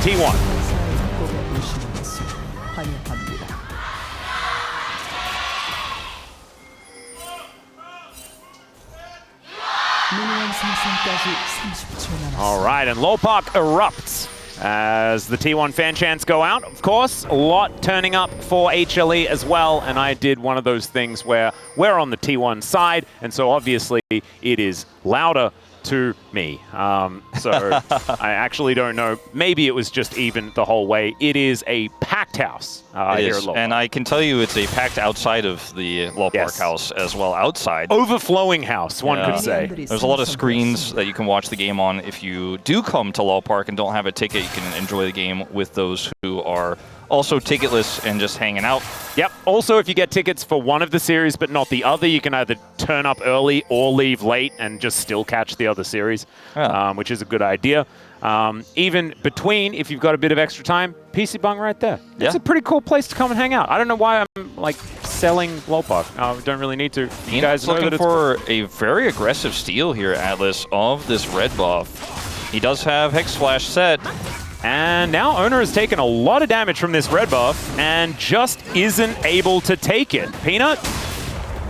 T1. All right, and Lowpark erupts as the T1 fan chants go out. Of course, a lot turning up for HLE as well, and I did one of those things where we're on the T1 side, and so obviously it is louder to me. So I actually don't know. Maybe it was just even the whole way. It is a packed house here at Lowpark. And I can tell you it's a packed outside of the Lowpark house as well, outside. Overflowing house, one could say. There's a lot of screens that you can watch the game on. If you do come to Lowpark and don't have a ticket, you can enjoy the game with those who are also ticketless and just hanging out. Yep. Also, if you get tickets for one of the series but not the other, you can either turn up early or leave late and just still catch the other series, which is a good idea. Even between, if you've got a bit of extra time, PC Bung right there. It's a pretty cool place to come and hang out. I don't know why I'm like selling Lowpark. I don't really need to. You guys know looking that for a very aggressive steal here, Atlas, of this red buff. He does have Hex Flash set. And now Owner has taken a lot of damage from this red buff and just isn't able to take it. Peanut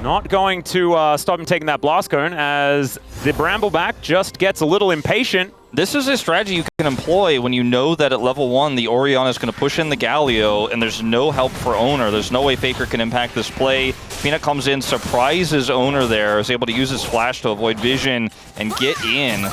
not going to stop him taking that blast cone as the Brambleback just gets a little impatient. This is a strategy you can employ when you know that at level 1 the Orianna is going to push in the Galio and there's no help for Owner. There's no way Faker can impact this play. Peanut comes in, surprises Owner there, is able to use his flash to avoid vision and get in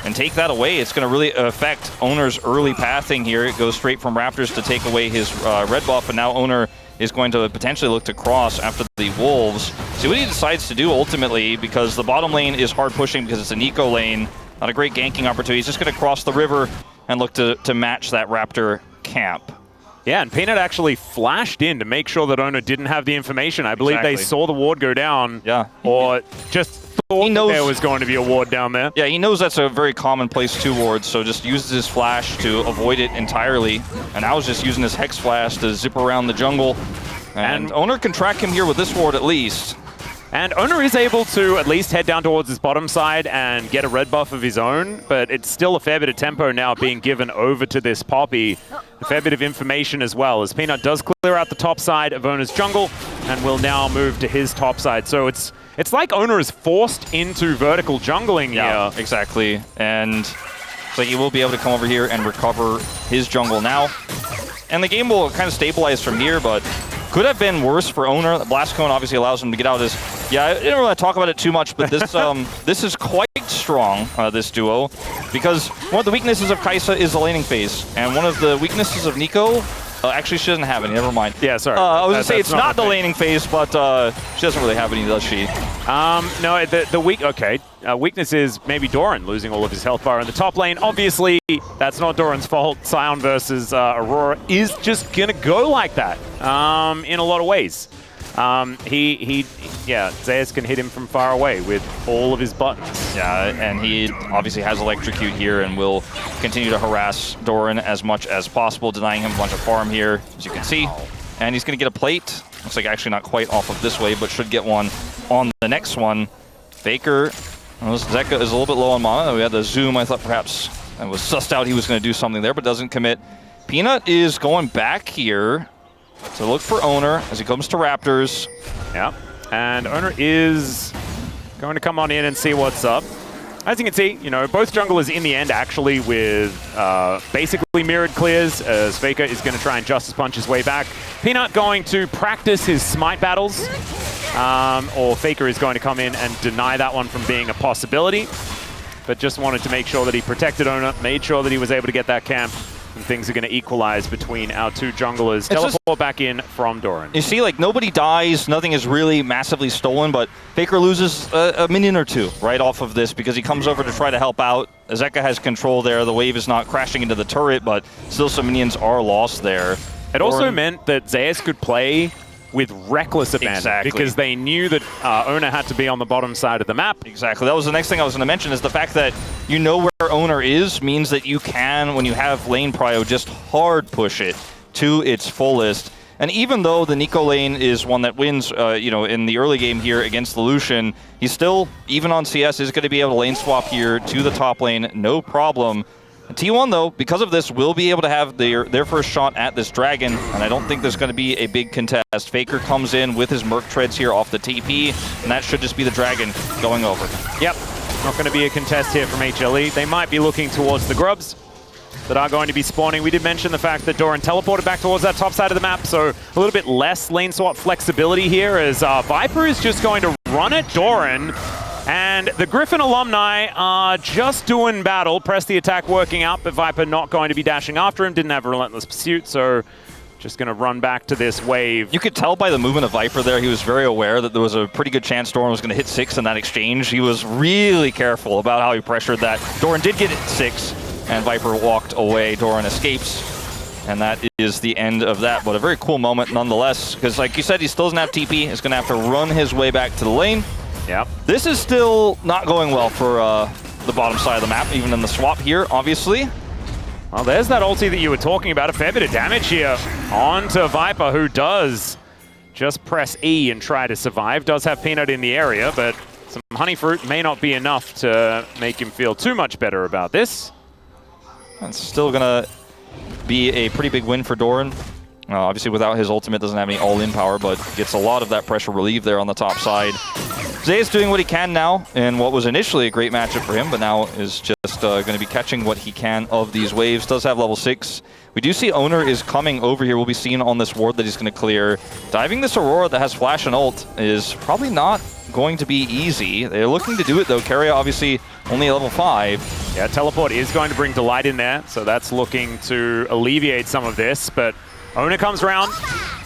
and take that away. It's going to really affect Owner's early pathing here. It goes straight from Raptors to take away his red buff, and now Owner is going to potentially look to cross after the Wolves. See what he decides to do ultimately, because the bottom lane is hard pushing because it's a Nico lane. Not a great ganking opportunity. He's just going to cross the river and look to match that Raptor camp. Yeah, and Peanut actually flashed in to make sure that Owner didn't have the information. I believe they saw the ward go down, or just thought that there was going to be a ward down there. Yeah, he knows that's a very common place to ward, so just uses his flash to avoid it entirely. And now he's just using his Hex Flash to zip around the jungle. And Owner can track him here with this ward at least. And Owner is able to at least head down towards his bottom side and get a red buff of his own, but it's still a fair bit of tempo now being given over to this Poppy. A fair bit of information as well, as Peanut does clear out the top side of Owner's jungle and will now move to his top side. So it's like Owner is forced into vertical jungling here. Exactly. And so he will be able to come over here and recover his jungle now. And the game will kind of stabilize from here, but could have been worse for Owner. The Blast Cone obviously allows him to get out of this. Yeah, I didn't really talk about it too much, but this this is quite strong, this duo, because one of the weaknesses of Kai'Sa is the laning phase, and one of the weaknesses of Nico, actually she doesn't have any, never mind. Yeah, sorry. I was going to say it's not the laning phase, but she doesn't really have any, does she? No, the weakness is maybe Doran losing all of his health bar in the top lane. Obviously, that's not Doran's fault. Sion versus Aurora is just going to go like that in a lot of ways. Zeus can hit him from far away with all of his buttons. Yeah, and he obviously has Electrocute here and will continue to harass Doran as much as possible, denying him a bunch of farm here, as you can see. And he's going to get a plate. Looks like actually not quite off of this way, but should get one on the next one. Faker, Zeka is a little bit low on mana. We had the zoom. I thought perhaps I was sussed out he was going to do something there, but doesn't commit. Peanut is going back here to look for Owner as he comes to Raptors. Yeah, and Owner is going to come on in and see what's up. As you can see, both junglers in the end actually with basically mirrored clears, as Faker is going to try and Justice Punch his way back. Peanut going to practice his smite battles, or Faker is going to come in and deny that one from being a possibility, but just wanted to make sure that he protected Owner, made sure that he was able to get that camp, and things are going to equalize between our two junglers. Teleport back in from Doran. You see, like, nobody dies, nothing is really massively stolen, but Faker loses a minion or two right off of this because he comes over to try to help out. Zeka has control there. The wave is not crashing into the turret, but still some minions are lost there. It also meant that Zeus could play with reckless abandon because they knew that Owner had to be on the bottom side of the map. Exactly. That was the next thing I was going to mention, is the fact that you know where Owner is means that you can, when you have lane prio, just hard push it to its fullest. And even though the Nico lane is one that wins, in the early game here against the Lucian, he's still, even on CS, is going to be able to lane swap here to the top lane, no problem. T1, though, because of this, will be able to have their first shot at this dragon, and I don't think there's going to be a big contest. Faker comes in with his Merc Treads here off the TP, and that should just be the dragon going over. Yep, not going to be a contest here from HLE. They might be looking towards the grubs that are going to be spawning. We did mention the fact that Doran teleported back towards that top side of the map, so a little bit less lane swap flexibility here as Viper is just going to run at Doran. And the Griffin alumni are just doing battle. Press the attack working out, but Viper not going to be dashing after him. Didn't have a relentless pursuit, so just going to run back to this wave. You could tell by the movement of Viper there, he was very aware that there was a pretty good chance Doran was going to hit 6 in that exchange. He was really careful about how he pressured that. Doran did get it 6, and Viper walked away. Doran escapes, and that is the end of that. But a very cool moment nonetheless, because like you said, he still doesn't have TP. He's going to have to run his way back to the lane. Yep. This is still not going well for the bottom side of the map, even in the swap here, obviously. Well, there's that ulti that you were talking about. A fair bit of damage here onto Viper, who does just press E and try to survive. Does have Peanut in the area, but some honey fruit may not be enough to make him feel too much better about this. That's still going to be a pretty big win for Doran. Obviously, without his ultimate, doesn't have any all-in power, but gets a lot of that pressure relieved there on the top side. Zay's doing what he can now in what was initially a great matchup for him, but now is just going to be catching what he can of these waves. Does have level 6. We do see Owner is coming over here. We'll be seeing on this ward that he's going to clear. Diving this Aurora that has flash and ult is probably not going to be easy. They're looking to do it, though. Keria obviously only level 5. Yeah, Teleport is going to bring Delight in there, so that's looking to alleviate some of this, but Owner comes around,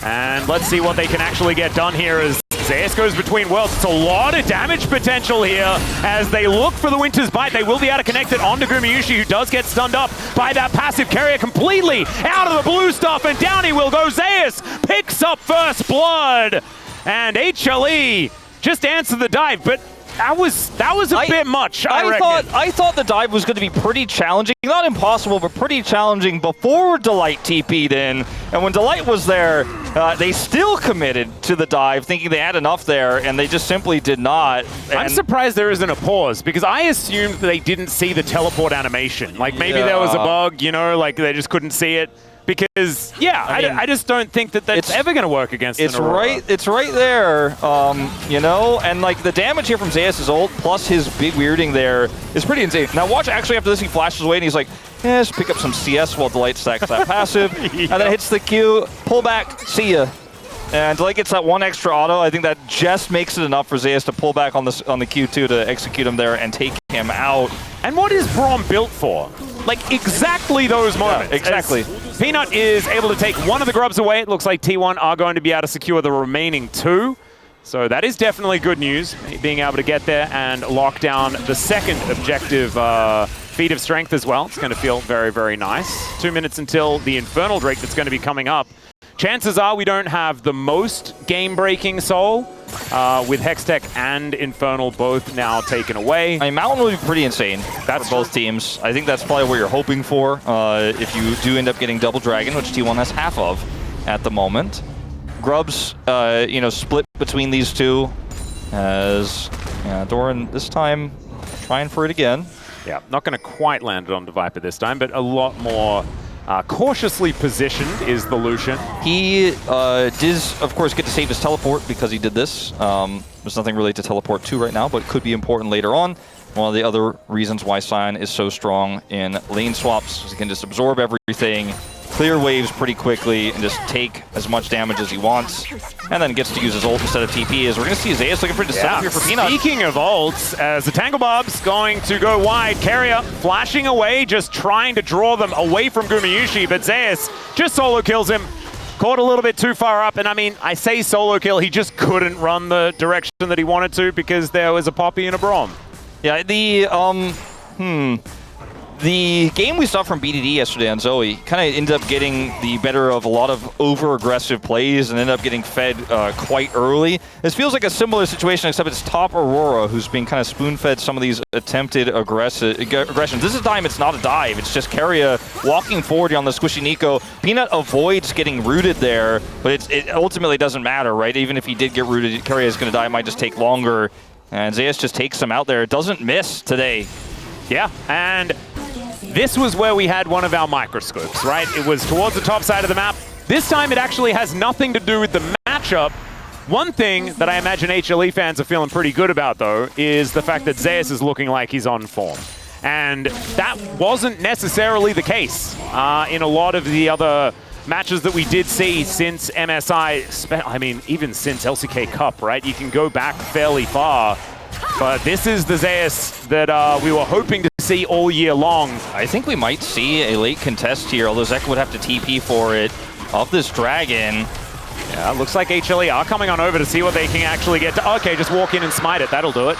and let's see what they can actually get done here as Zeus goes between worlds. It's a lot of damage potential here as they look for the Winter's Bite. They will be able to connect it onto Gumayusi, who does get stunned up by that passive carrier completely out of the blue stuff, and down he will go. Zeus picks up first blood, and HLE just answered the dive, but that was a bit much, I reckon. I thought the dive was going to be pretty challenging. Not impossible, but pretty challenging before Delight TP'd in. And when Delight was there, they still committed to the dive, thinking they had enough there, and they just simply did not. And I'm surprised there isn't a pause, because I assumed they didn't see the teleport animation. Like, maybe there was a bug, you know, like they just couldn't see it. Because, yeah, I just don't think that that's ever going to work against an Aurora. It's right there, you know? And, like, the damage here from Zeus' ult, plus his big weirding there, is pretty insane. Now, watch, actually, after this, he flashes away, and he's like, yeah, just pick up some CS while Delight stacks that passive. And then hits the Q, pull back, see ya. And Delight gets that one extra auto. I think that just makes it enough for Zeus to pull back on the Q2 to execute him there and take him out. And what is Braum built for? Like, exactly those moments. Yeah, exactly. As Peanut is able to take one of the grubs away. It looks like T1 are going to be able to secure the remaining 2. So that is definitely good news, being able to get there and lock down the second objective feat of strength as well. It's going to feel very, very nice. 2 minutes until the Infernal Drake that's going to be coming up. Chances are we don't have the most game-breaking soul, with Hextech and Infernal both now taken away. I mean, Mountain will be pretty insane for both teams. I think that's probably what you're hoping for if you do end up getting Double Dragon, which T1 has half of at the moment. Grubs, you know, split between these two as Doran this time trying for it again. Yeah, not going to quite land it on the Viper this time, but a lot more cautiously positioned is the Lucian. He does, of course, get to save his teleport because he did this. There's nothing really to teleport to right now, but could be important later on. One of the other reasons why Sion is so strong in lane swaps is he can just absorb everything, clear waves pretty quickly, and just take as much damage as he wants, and then gets to use his ult instead of TP. As we're going to see Zeus looking pretty setup here for Peanut. Speaking of ults, as the Tangle Bob's going to go wide, Keria flashing away, just trying to draw them away from Gumayusi, but Zeus just solo kills him. Caught a little bit too far up, and I mean, I say solo kill, he just couldn't run the direction that he wanted to because there was a Poppy and a Braum. Yeah, the game we saw from BDD yesterday on Zoe kind of ended up getting the better of a lot of over-aggressive plays and ended up getting fed quite early. This feels like a similar situation, except it's top Aurora who's being kind of spoon-fed some of these attempted aggressions. This time it's not a dive, it's just Keria walking forward on the squishy Nico. Peanut avoids getting rooted there, but it ultimately doesn't matter, right? Even if he did get rooted, Keria is going to die. It might just take longer. And Zeus just takes him out there. It doesn't miss today. Yeah, and this was where we had one of our microscopes, right? It was towards the top side of the map. This time it actually has nothing to do with the matchup. One thing that I imagine HLE fans are feeling pretty good about, though, is the fact that Zeus is looking like he's on form. And that wasn't necessarily the case in a lot of the other matches that we did see since MSI, I mean, even since LCK Cup, right? You can go back fairly far. But this is the Zeus that we were hoping to see all year long. I think we might see a late contest here, although Zeka would have to TP for it, of this Dragon. Yeah, looks like HLE are coming on over to see what they can actually get to. Okay, just walk in and smite it. That'll do it.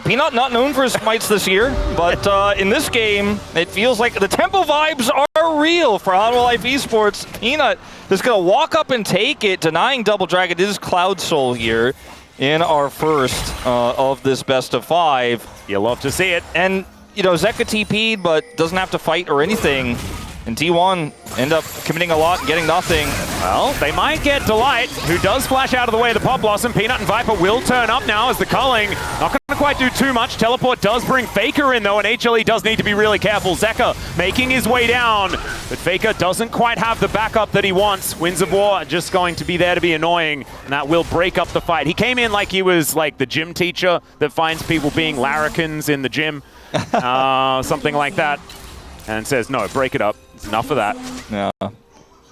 Peanut not known for his smites this year, but in this game, it feels like the tempo vibes are real for Hanwha Life Esports. Peanut is going to walk up and take it, denying Double Dragon. It is Cloud Soul here in our first of this best of 5. You'll love to see it. And, you know, Zeka TP'd, but doesn't have to fight or anything. And T1 end up committing a lot and getting nothing. Well, they might get Delight, who does flash out of the way of the Pop Blossom. Peanut and Viper will turn up now as the culling. Not going to quite do too much. Teleport does bring Faker in, though, and HLE does need to be really careful. Zeka making his way down, but Faker doesn't quite have the backup that he wants. Winds of War just going to be there to be annoying, and that will break up the fight. He came in like he was like the gym teacher that finds people being larrikins in the gym, something like that, and says, no, break it up. Enough of that. Yeah.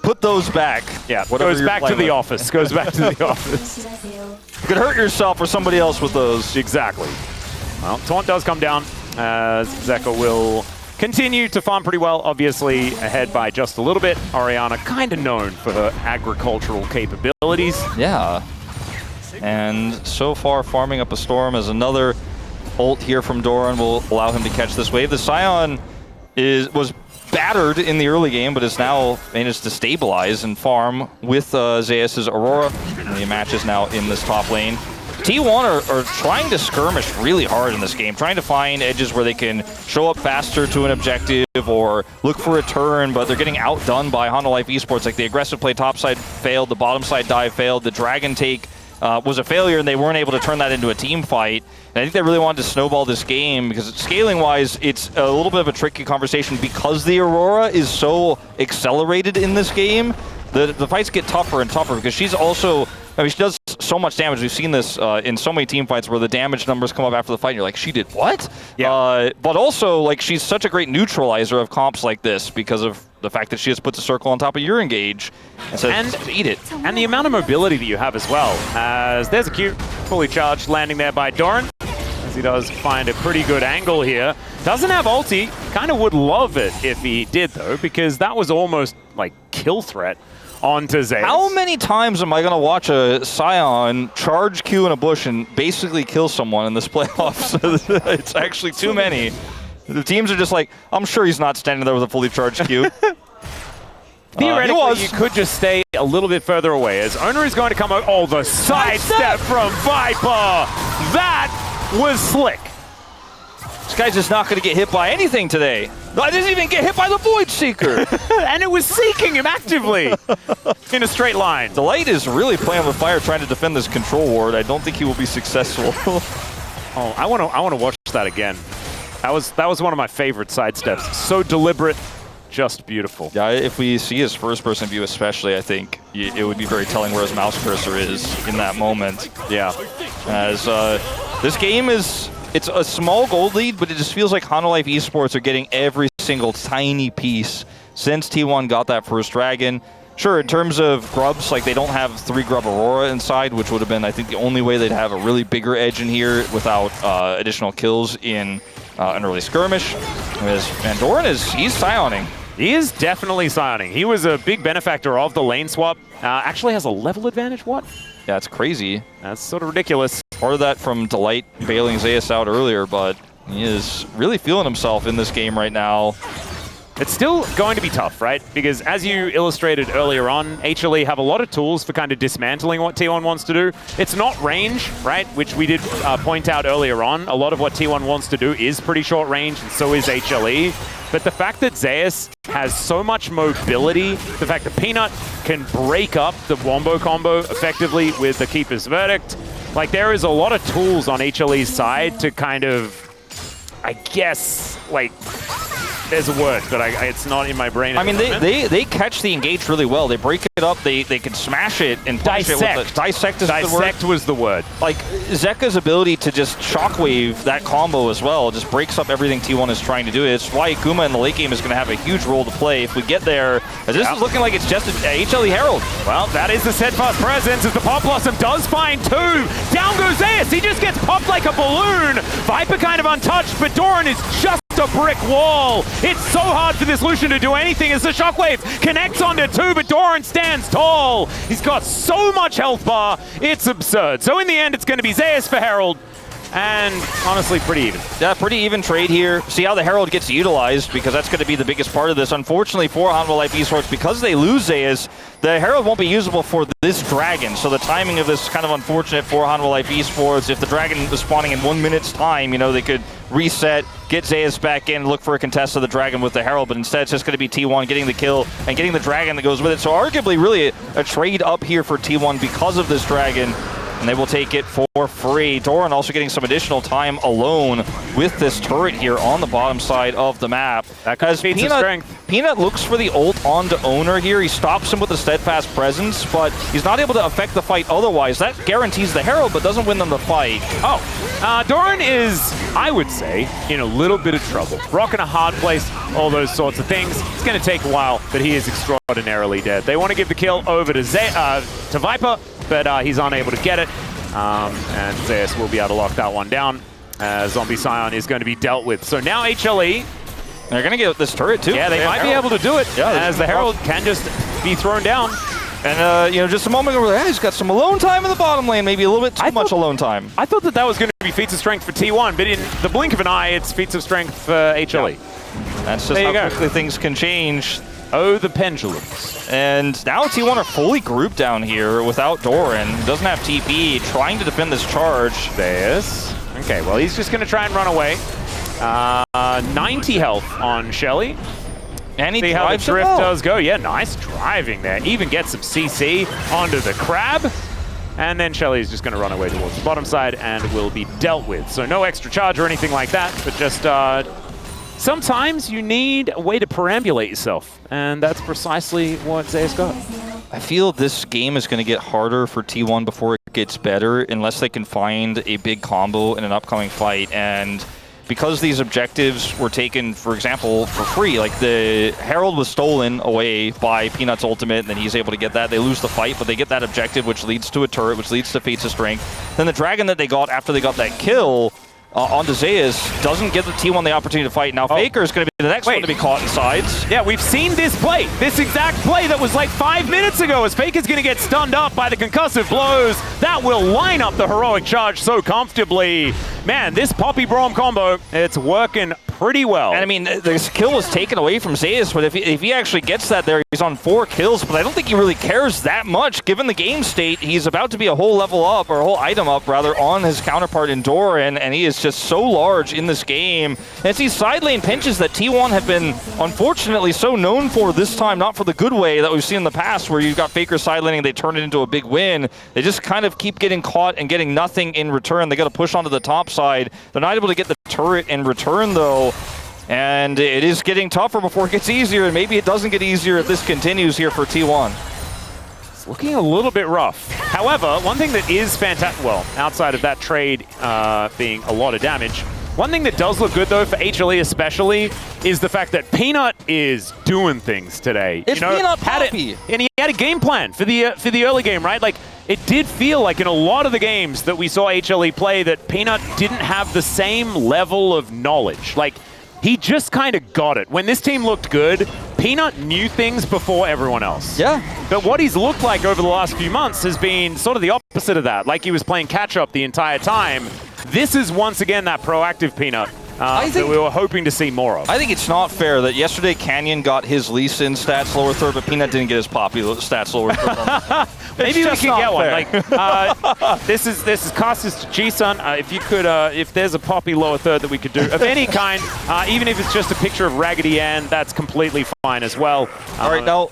Put those back. Yeah, goes back to the office. Goes back to the office. You could hurt yourself or somebody else with those. Exactly. Well, Taunt does come down as Zeka will continue to farm pretty well, obviously ahead by just a little bit. Orianna kind of known for her agricultural capabilities. Yeah. And so far farming up a Storm as another ult here from Doran will allow him to catch this wave. The Scion was battered in the early game, but has now managed to stabilize and farm with Zeus's Aurora. And the match is now in this top lane. T1 are trying to skirmish really hard in this game, trying to find edges where they can show up faster to an objective or look for a turn, but they're getting outdone by Hanwha Life Esports. Like the aggressive play topside failed, the bottom side dive failed, the Dragon take was a failure, and they weren't able to turn that into a team fight. And I think they really wanted to snowball this game because scaling-wise, it's a little bit of a tricky conversation because the Aurora is so accelerated in this game. The fights get tougher and tougher because she's also, I mean, she does so much damage. We've seen this in so many team fights where the damage numbers come up after the fight and you're like, she did what? Yeah. But also, like, she's such a great neutralizer of comps like this because of the fact that she just puts a circle on top of your engage and says, eat it. And the amount of mobility that you have as well. As there's a Q, fully charged, landing there by Doran. As he does find a pretty good angle here. Doesn't have ulti. Kind of would love it if he did, though, because that was almost like kill threat onto Zeus. How many times am I going to watch a Scion charge Q in a bush and basically kill someone in this playoffs? It's actually too many. The teams are just like, I'm sure he's not standing there with a fully charged Q. Theoretically, you could just stay a little bit further away as Owner is going to come out. Oh, the sidestep from Viper! That was slick. This guy's just not going to get hit by anything today. I didn't even get hit by the Void Seeker. And it was seeking him actively in a straight line. Delight is really playing with fire trying to defend this control ward. I don't think he will be successful. Oh, I want to watch that again. That was one of my favorite sidesteps. So deliberate, just beautiful. Yeah, if we see his first-person view especially, I think it would be very telling where his mouse cursor is in that moment. Yeah. As this game it's a small gold lead, but it just feels like Hanwha Life Esports are getting every single tiny piece since T1 got that first Dragon. Sure, in terms of grubs, like they don't have 3 grub Aurora inside, which would have been, I think, the only way they'd have a really bigger edge in here without additional kills in an early skirmish. Whereas Van Doran he's Scioning. He is definitely Scioning. He was a big benefactor of the lane swap. Actually has a level advantage, what? Yeah, it's crazy. That's sort of ridiculous. Part of that from Delight bailing Zeus out earlier, but he is really feeling himself in this game right now. It's still going to be tough, right? Because as you illustrated earlier on, HLE have a lot of tools for kind of dismantling what T1 wants to do. It's not range, right? Which we did point out earlier on. A lot of what T1 wants to do is pretty short range, and so is HLE. But the fact that Zeus has so much mobility, the fact that Peanut can break up the Wombo combo effectively with the Keeper's Verdict, like there is a lot of tools on HLE's side to kind of, I guess, like there's a word, but it's not in my brain. I mean, they catch the engage really well. They break it up. They can smash it and dissect. It with dissect is dissect the word. was the word. Like Zeka's ability to just shockwave that combo as well just breaks up everything T1 is trying to do. It's why Guma in the late game is going to have a huge role to play if we get there. As this is looking like it's just a HLE Herald. Well, that is the steadfast presence as the Pop Blossom does find two. Down goes Zeus. He just gets popped like a balloon. Viper kind of untouched, but Doran is just a brick wall. It's so hard for this Lucian to do anything as the shockwave connects onto two, but Doran stands tall. He's got so much health bar, it's absurd. So in the end, it's going to be Zeus for Herald. And honestly, pretty even. Yeah, pretty even trade here. See how the Herald gets utilized, because that's going to be the biggest part of this. Unfortunately for Hanwha Life Esports, because they lose Zeus, the Herald won't be usable for this Dragon. So the timing of this is kind of unfortunate for Hanwha Life Esports. If the Dragon was spawning in 1 minute's time, you know, they could reset, get Zeus back in, look for a contest of the Dragon with the Herald, but instead it's just going to be T1 getting the kill and getting the Dragon that goes with it. So arguably really a trade up here for T1 because of this Dragon. And they will take it for free. Doran also getting some additional time alone with this turret here on the bottom side of the map. As Peanut looks for the ult onto Owner here. He stops him with a steadfast presence, but he's not able to affect the fight otherwise. That guarantees the Herald, but doesn't win them the fight. Doran is, I would say, in a little bit of trouble. Rocking a hard place, all those sorts of things. It's going to take a while, but he is extraordinarily dead. They want to give the kill over to Viper, but he's unable to get it. And Zeus will be able to lock that one down. Zombie Scion is going to be dealt with. So now HLE. They're going to get this turret too. Yeah, they might be able to do it, as the Herald can just be thrown down. And, you know, just a moment ago, we're he's got some alone time in the bottom lane, maybe a little bit too much alone time. I thought that was going to be feats of strength for T1, but in the blink of an eye, it's feats of strength for HLE. Yeah. That's just how quickly things can change. Oh, the pendulums. And now T1 are fully grouped down here without Doran. Doesn't have TP, trying to defend this charge. There's. Okay, well, he's just going to try and run away. 90 health on Shelly. And he see how the drift does go. Yeah, nice driving there. Even gets some CC onto the crab. And then Shelly's just going to run away towards the bottom side and will be dealt with. So no extra charge or anything like that, but just sometimes you need a way to perambulate yourself. And that's precisely what Zeus got. I feel this game is going to get harder for T1 before it gets better unless they can find a big combo in an upcoming fight. And because these objectives were taken, for example, for free, like the Herald was stolen away by Peanut's ultimate, and then he's able to get that. They lose the fight, but they get that objective, which leads to a turret, which leads to feats of strength. Then the Dragon that they got after they got that kill onto Zeus doesn't give the T1 the opportunity to fight. Now Faker is going to be the next one to be caught in sides. Yeah, we've seen this play, this exact play that was like 5 minutes ago, as Faker's going to get stunned up by the concussive blows. That will line up the heroic charge so comfortably. Man, this Poppy Braum combo, it's working pretty well. And I mean, this kill was taken away from Zeus, but if he actually gets that there, he's on 4 kills, but I don't think he really cares that much. Given the game state, he's about to be a whole level up, or a whole item up, rather, on his counterpart in Doran, and he is just so large in this game. And it's these side lane pinches that T1 have been, unfortunately, so known for this time, not for the good way that we've seen in the past, where you've got Faker side laning, they turn it into a big win. They just kind of keep getting caught and getting nothing in return. They got to push onto the top side. They're not able to get the turret in return, though. And it is getting tougher before it gets easier, and maybe it doesn't get easier if this continues here for T1. It's looking a little bit rough. However, one thing that is fantastic, well, outside of that trade being a lot of damage, one thing that does look good, though, for HLE especially, is the fact that Peanut is doing things today. It's Peanut Poppy. And he had a game plan for the early game, right? Like, it did feel like in a lot of the games that we saw HLE play that Peanut didn't have the same level of knowledge. Like, he just kind of got it. When this team looked good, Peanut knew things before everyone else. Yeah. But what he's looked like over the last few months has been sort of the opposite of that. Like he was playing catch-up the entire time. This is once again that proactive Peanut that we were hoping to see more of. I think it's not fair that yesterday Canyon got his Lee Sin stats lower third, but Peanut didn't get his Poppy stats lower third. Maybe we just can not get one. fair. Like, this is Casters to G-Sun. If you could, if there's a Poppy lower third that we could do of any kind, even if it's just a picture of Raggedy Ann, that's completely fine as well. All right, now,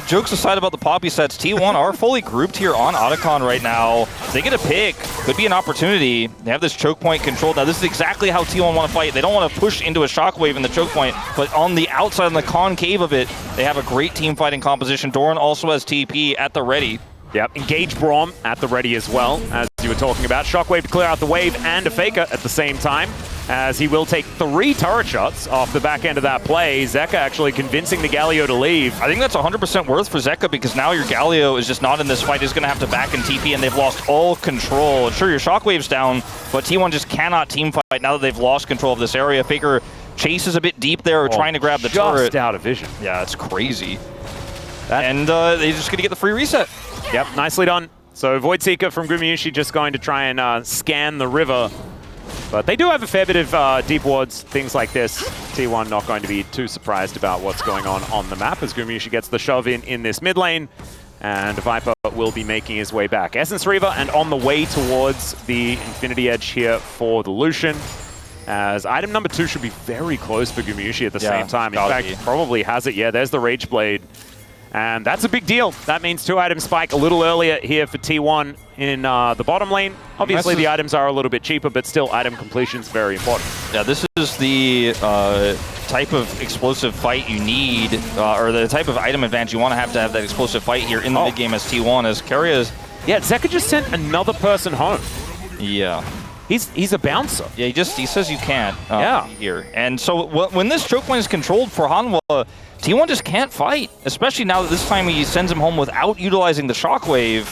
jokes aside about the Poppy sets, T1 are fully grouped here on Otacon right now. They get a pick. Could be an opportunity. They have this choke point controlled. Now, this is exactly how T1 want to fight. They don't want to push into a shockwave in the choke point, but on the outside, on the concave of it, they have a great team fighting composition. Doran also has TP at the ready. Yep, engage Braum at the ready as well, as you were talking about. Shockwave to clear out the wave and a Faker at the same time, as he will take 3 turret shots off the back end of that play. Zeka actually convincing the Galio to leave. I think that's 100% worth for Zeka, because now your Galio is just not in this fight. He's going to have to back in TP, and they've lost all control. And sure, your Shockwave's down, but T1 just cannot team fight now that they've lost control of this area. Faker chases a bit deep there, trying to grab the turret. Just out of vision. Yeah, it's crazy. And they're just going to get the free reset. Yep, nicely done. So Void Seeker from Gumayusi just going to try and scan the river. But they do have a fair bit of deep wards, things like this. T1 not going to be too surprised about what's going on the map as Gumayusi gets the shove in this mid lane. And Viper will be making his way back. Essence Reaver and on the way towards the Infinity Edge here for the Lucian. As item number 2 should be very close for Gumayusi at the same time. In fact, probably has it. Yeah, there's the Rage Blade. And that's a big deal. That means 2-item spike a little earlier here for T1 in the bottom lane. Obviously, the items are a little bit cheaper, but still, item completion is very important. Yeah, this is the type of explosive fight you need, or the type of item advantage you want to have that explosive fight here in the mid game as T1, as Keria. Yeah, Zeka just sent another person home. Yeah. He's a bouncer. Yeah, he says you can't here. And so when this choke point is controlled for Hanwha, T1 just can't fight, especially now that this time he sends him home without utilizing the shockwave.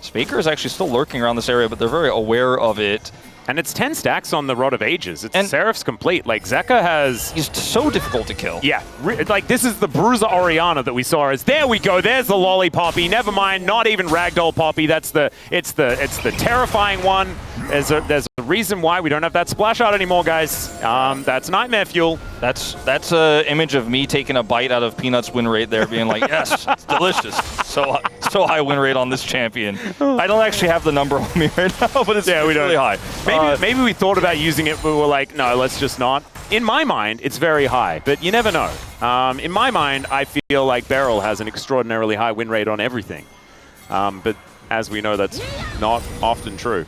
Faker is actually still lurking around this area, but they're very aware of it. And it's 10 stacks on the Rod of Ages. It's Seraph's complete. Like, Zeka has... He's so difficult to kill. Yeah. Like, this is the Bruiser Orianna that we saw as... There we go. There's the Lolly Poppy. Never mind. Not even Ragdoll Poppy. That's the... It's the terrifying one. There's a reason why we don't have that splash out anymore, guys. That's Nightmare Fuel. That's an image of me taking a bite out of Peanut's win rate there, being like, yes, it's delicious. So high win rate on this champion. I don't actually have the number on me right now, but it's really high. Maybe we thought about using it, but we were like, no, let's just not. In my mind, it's very high, but you never know. In my mind, I feel like Beryl has an extraordinarily high win rate on everything. But as we know, that's not often true.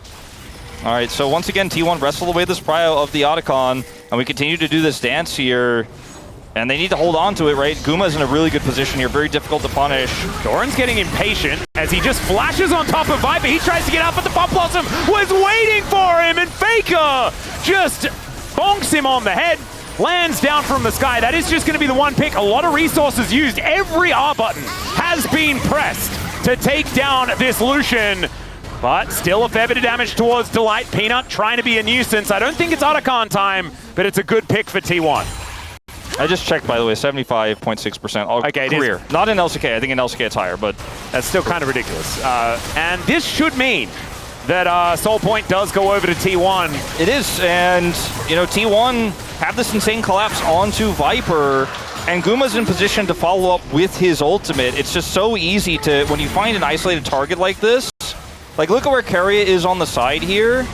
All right, so once again, T1 wrestled away this prio of the Otacon, and we continue to do this dance here. And they need to hold on to it, right? Guma's in a really good position here, very difficult to punish. Doran's getting impatient as he just flashes on top of Viper. He tries to get out, but the Pop Blossom was waiting for him, and Faker just bonks him on the head, lands down from the sky. That is just going to be the one pick. A lot of resources used. Every R button has been pressed to take down this Lucian. But still a fair bit of damage towards Delight. Peanut trying to be a nuisance. I don't think it's Otacon time, but it's a good pick for T1. I just checked, by the way, 75.6% okay, career. Not in LCK. I think in LCK it's higher, but that's still kind of ridiculous. And this should mean that Soul Point does go over to T1. It is, and you know, T1 have this insane collapse onto Viper, and Guma's in position to follow up with his ultimate. It's just so easy to, when you find an isolated target like this, like look at where Keria is on the side here.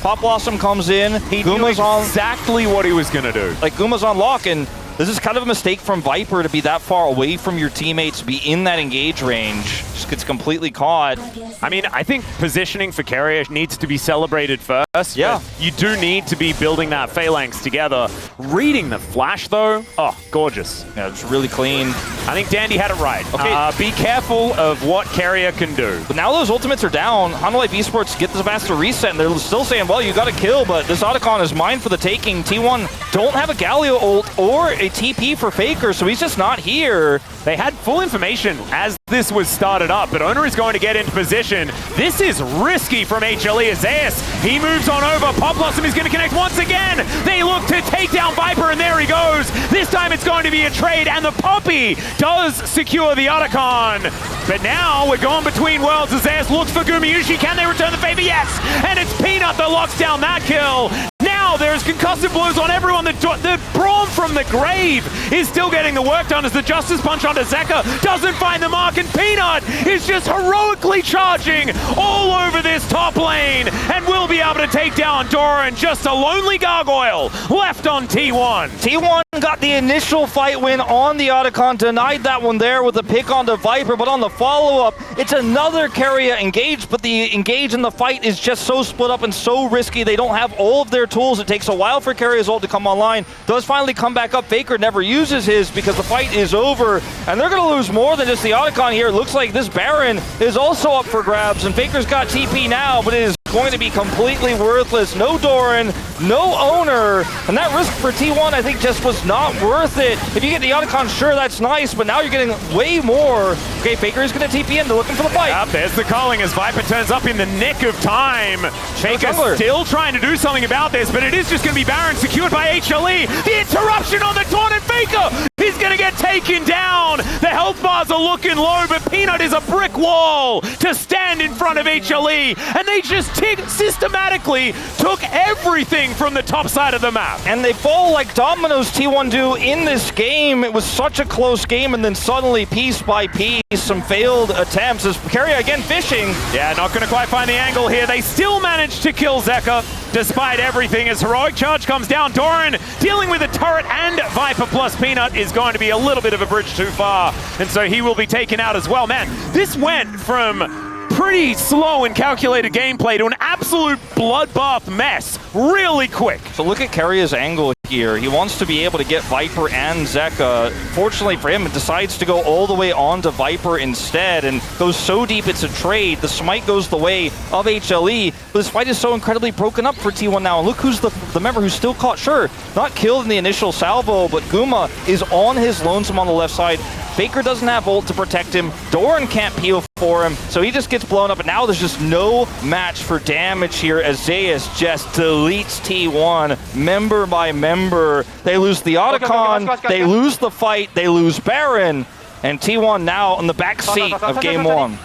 Pop Blossom comes in. He knew exactly what he was going to do. Like, Guma's on lock, and this is kind of a mistake from Viper to be that far away from your teammates, to be in that engage range. Just gets completely caught. I mean, I think positioning for Keria needs to be celebrated first. Yeah. You do need to be building that phalanx together. Reading the flash, though, oh, gorgeous. Yeah, it's really clean. I think Dandy had it right. Okay. Be careful of what Keria can do. But now those ultimates are down. Hanwha Esports get this faster reset, and they're still saying, well, you got to kill, but this Otacon is mine for the taking. T1 don't have a Galio ult or a TP for Faker, so he's just not here. They had full information as this was started up, but Owner is going to get into position. This is risky from HLE Azaius. He moves on over. Pop Blossom is going to connect once again. They look to take down Viper, and there he goes. This time it's going to be a trade, and the Poppy does secure the Otacon. But now we're going between worlds. Azaius looks for Gumayusi. Can they return the favor? Yes! And it's Peanut that locks down that kill. Now there's concussive blows on everyone. The Braum from the grave is still getting the work done as the Justice Punch onto Zeka doesn't find the mark, and Peanut is just heroically charging all over this top lane and will be able to take down Doran. Just a lonely Gargoyle left on T1. T1 got the initial fight win on the Otacon, denied that one there with a pick onto Viper, but on the follow-up, it's another carrier engaged, but the engage in the fight is just so split up and so risky. They don't have all of their tools. It takes a while for carrier's ult to come online. Does finally come back up. Faker never uses his because the fight is over, and they're going to lose more than just the Otacon here. It looks like this Baron is also up for grabs, and Faker's got TP now, but it is going to be completely worthless. No Doran, no owner, and that risk for T1 I think just was not worth it. If you get the Otacon, sure, that's nice, but now you're getting way more. Okay, Faker is going to TP in, they're looking for the fight. There's the calling as Viper turns up in the nick of time. Faker still trying to do something about this, but it is just going to be Baron secured by HLE. The interruption on the taunt, and Faker is going to get taken down. The health bars are looking low, but Peanut is a brick wall to stand in front of HLE, and they just systematically took everything from the top side of the map. And they fall like dominoes, T1 do in this game. It was such a close game, and then suddenly, piece by piece, some failed attempts. As Carrier again fishing. Yeah, not going to quite find the angle here. They still managed to kill Zeka, despite everything. As heroic charge comes down, Doran dealing with a turret and Viper plus Peanut is going to be a little bit of a bridge too far, and so he will be taken out as well. Man, this went from pretty slow and calculated gameplay to an absolute bloodbath mess really quick. So look at Carrier's angle here. He wants to be able to get Viper and Zeka. Fortunately for him, it decides to go all the way on to Viper instead and goes so deep it's a trade. The smite goes the way of HLE, but this fight is so incredibly broken up for T1 now. And look who's the member who's still caught. Sure, not killed in the initial salvo, but Guma is on his lonesome on the left side. Faker doesn't have ult to protect him. Doran can't peel for him, so he just gets blown up. And now there's just no match for damage here as Zeus just deletes T1 member by member. They lose the Otacon, they lose the fight, they lose Baron, and T1 now on the back seat of game one.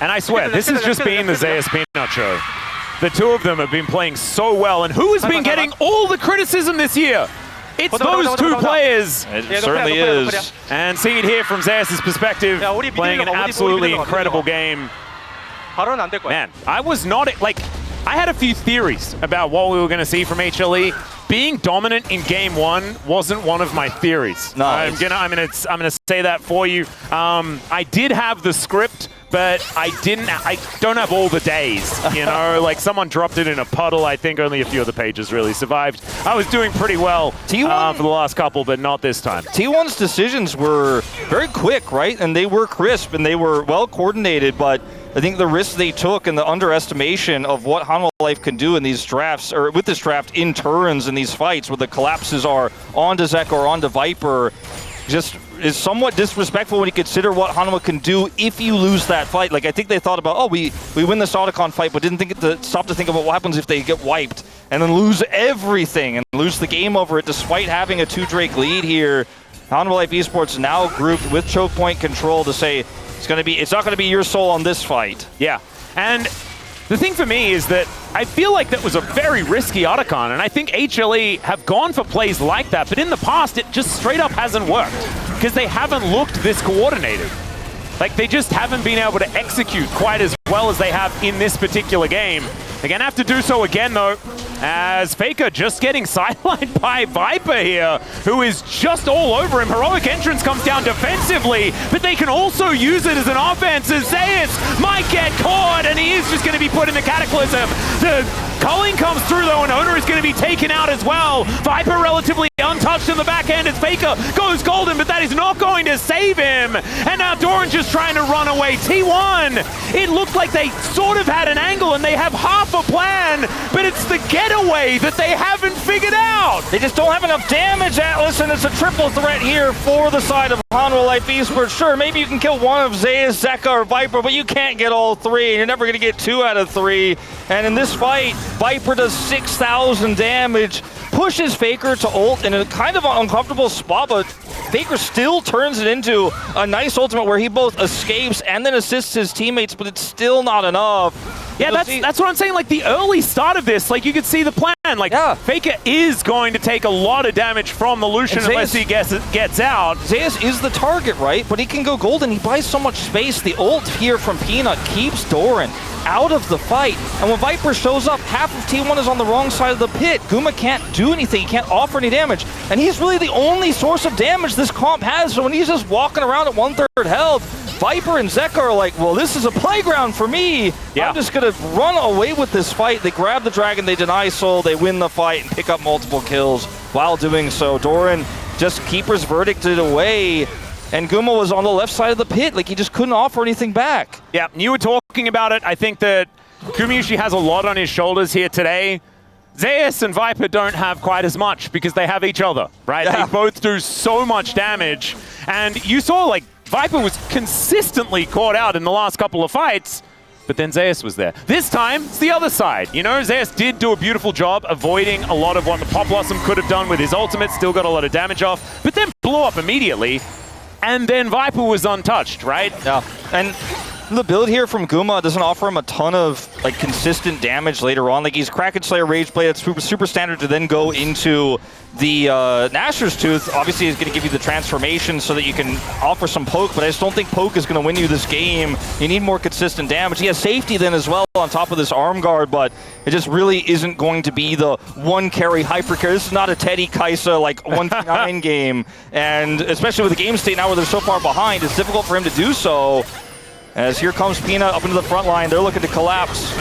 And I swear, this has just been the Zeus Peanut show. The two of them have been playing so well, and who has been getting all the criticism this year? It's those two players. It certainly is. And seeing it here from Zeus' perspective, playing an absolutely incredible game. Man, I was not, like, I had a few theories about what we were going to see from HLE. Being dominant in game one wasn't one of my theories. Nice. I'm gonna say that for you. I did have the script, but I don't have all the days, you know? Like, someone dropped it in a puddle. I think only a few of the pages really survived. I was doing pretty well for the last couple, but not this time. T1's decisions were very quick, right? And they were crisp, and they were well coordinated, but I think the risks they took and the underestimation of what Hanwha Life can do in these drafts, or with this draft in turns in these fights, where the collapses are onto Zeka or onto Viper, just is somewhat disrespectful when you consider what Hanwha can do if you lose that fight. Like, I think they thought about, oh, we win this Otacon fight, but didn't stop to think about what happens if they get wiped and then lose everything and lose the game over it, despite having a 2 Drake lead here. Hanwha Life Esports now grouped with choke point control to say it's not going to be your soul on this fight. Yeah, and the thing for me is that I feel like that was a very risky Otacon, and I think HLE have gone for plays like that, but in the past it just straight up hasn't worked because they haven't looked this coordinated. Like, they just haven't been able to execute quite as well as they have in this particular game. They're going to have to do so again, though, as Faker just getting sidelined by Viper here, who is just all over him. Heroic entrance comes down defensively, but they can also use it as an offense, as Zeus might get caught, and he is just going to be put in the Cataclysm. The culling comes through, though, and Owner is going to be taken out as well. Viper relatively untouched in the back end as Faker goes golden, but that is not going to save him. And now Doran just trying to run away. T1, it looked like they sort of had an angle and they have half a plan, but it's the getaway that they haven't figured out. They just don't have enough damage, Atlas, and it's a triple threat here for the side of Hanwha Life Esports. Sure, maybe you can kill one of Zeus, Zeka, or Viper, but you can't get all three, and you're never going to get 2 out of 3. And in this fight, Viper does 6,000 damage, pushes Faker to ult in a kind of uncomfortable spot, but Faker still turns it into a nice ultimate where he both escapes and then assists his teammates, but it's still not enough. Yeah, that's what I'm saying. Like, the early start of this, like, you could see the plan. Like, Faker is going to take a lot of damage from the Lucian unless he gets out. Zeus is the target, right? But he can go golden. He buys so much space. The ult here from Peanut keeps Doran out of the fight. And when Viper shows up, half of T1 is on the wrong side of the pit. Guma can't do anything. He can't offer any damage. And he's really the only source of damage this comp has. So when he's just walking around at 1/3 health, Viper and Zeka are like, well, this is a playground for me. Yeah. I'm just going to run away with this fight. They grab the dragon, they deny soul, they win the fight and pick up multiple kills while doing so. Doran just keeper's verdicted away. And Guma was on the left side of the pit. Like, he just couldn't offer anything back. Yeah, you were talking about it. I think that Gumayusi has a lot on his shoulders here today. Zeus and Viper don't have quite as much because they have each other, right? Yeah. They both do so much damage. And you saw, like, Viper was consistently caught out in the last couple of fights, but then Zeus was there. This time, it's the other side. You know, Zeus did do a beautiful job avoiding a lot of what the Pop Blossom could have done with his ultimate, still got a lot of damage off, but then blew up immediately. And then Viper was untouched, right? Yeah, and the build here from Guma doesn't offer him a ton of like consistent damage later on. Like, he's Kraken Slayer Rage Blade, it's super standard to then go into the Nashor's Tooth. Obviously, is going to give you the transformation so that you can offer some poke, but I just don't think poke is going to win you this game. You need more consistent damage. He has safety then as well on top of this arm guard, but it just really isn't going to be the one carry hyper carry. This is not a Teddy Kaisa like 1v9 game, and especially with the game state now where they're so far behind, it's difficult for him to do so. As here comes Peanut up into the front line, they're looking to collapse.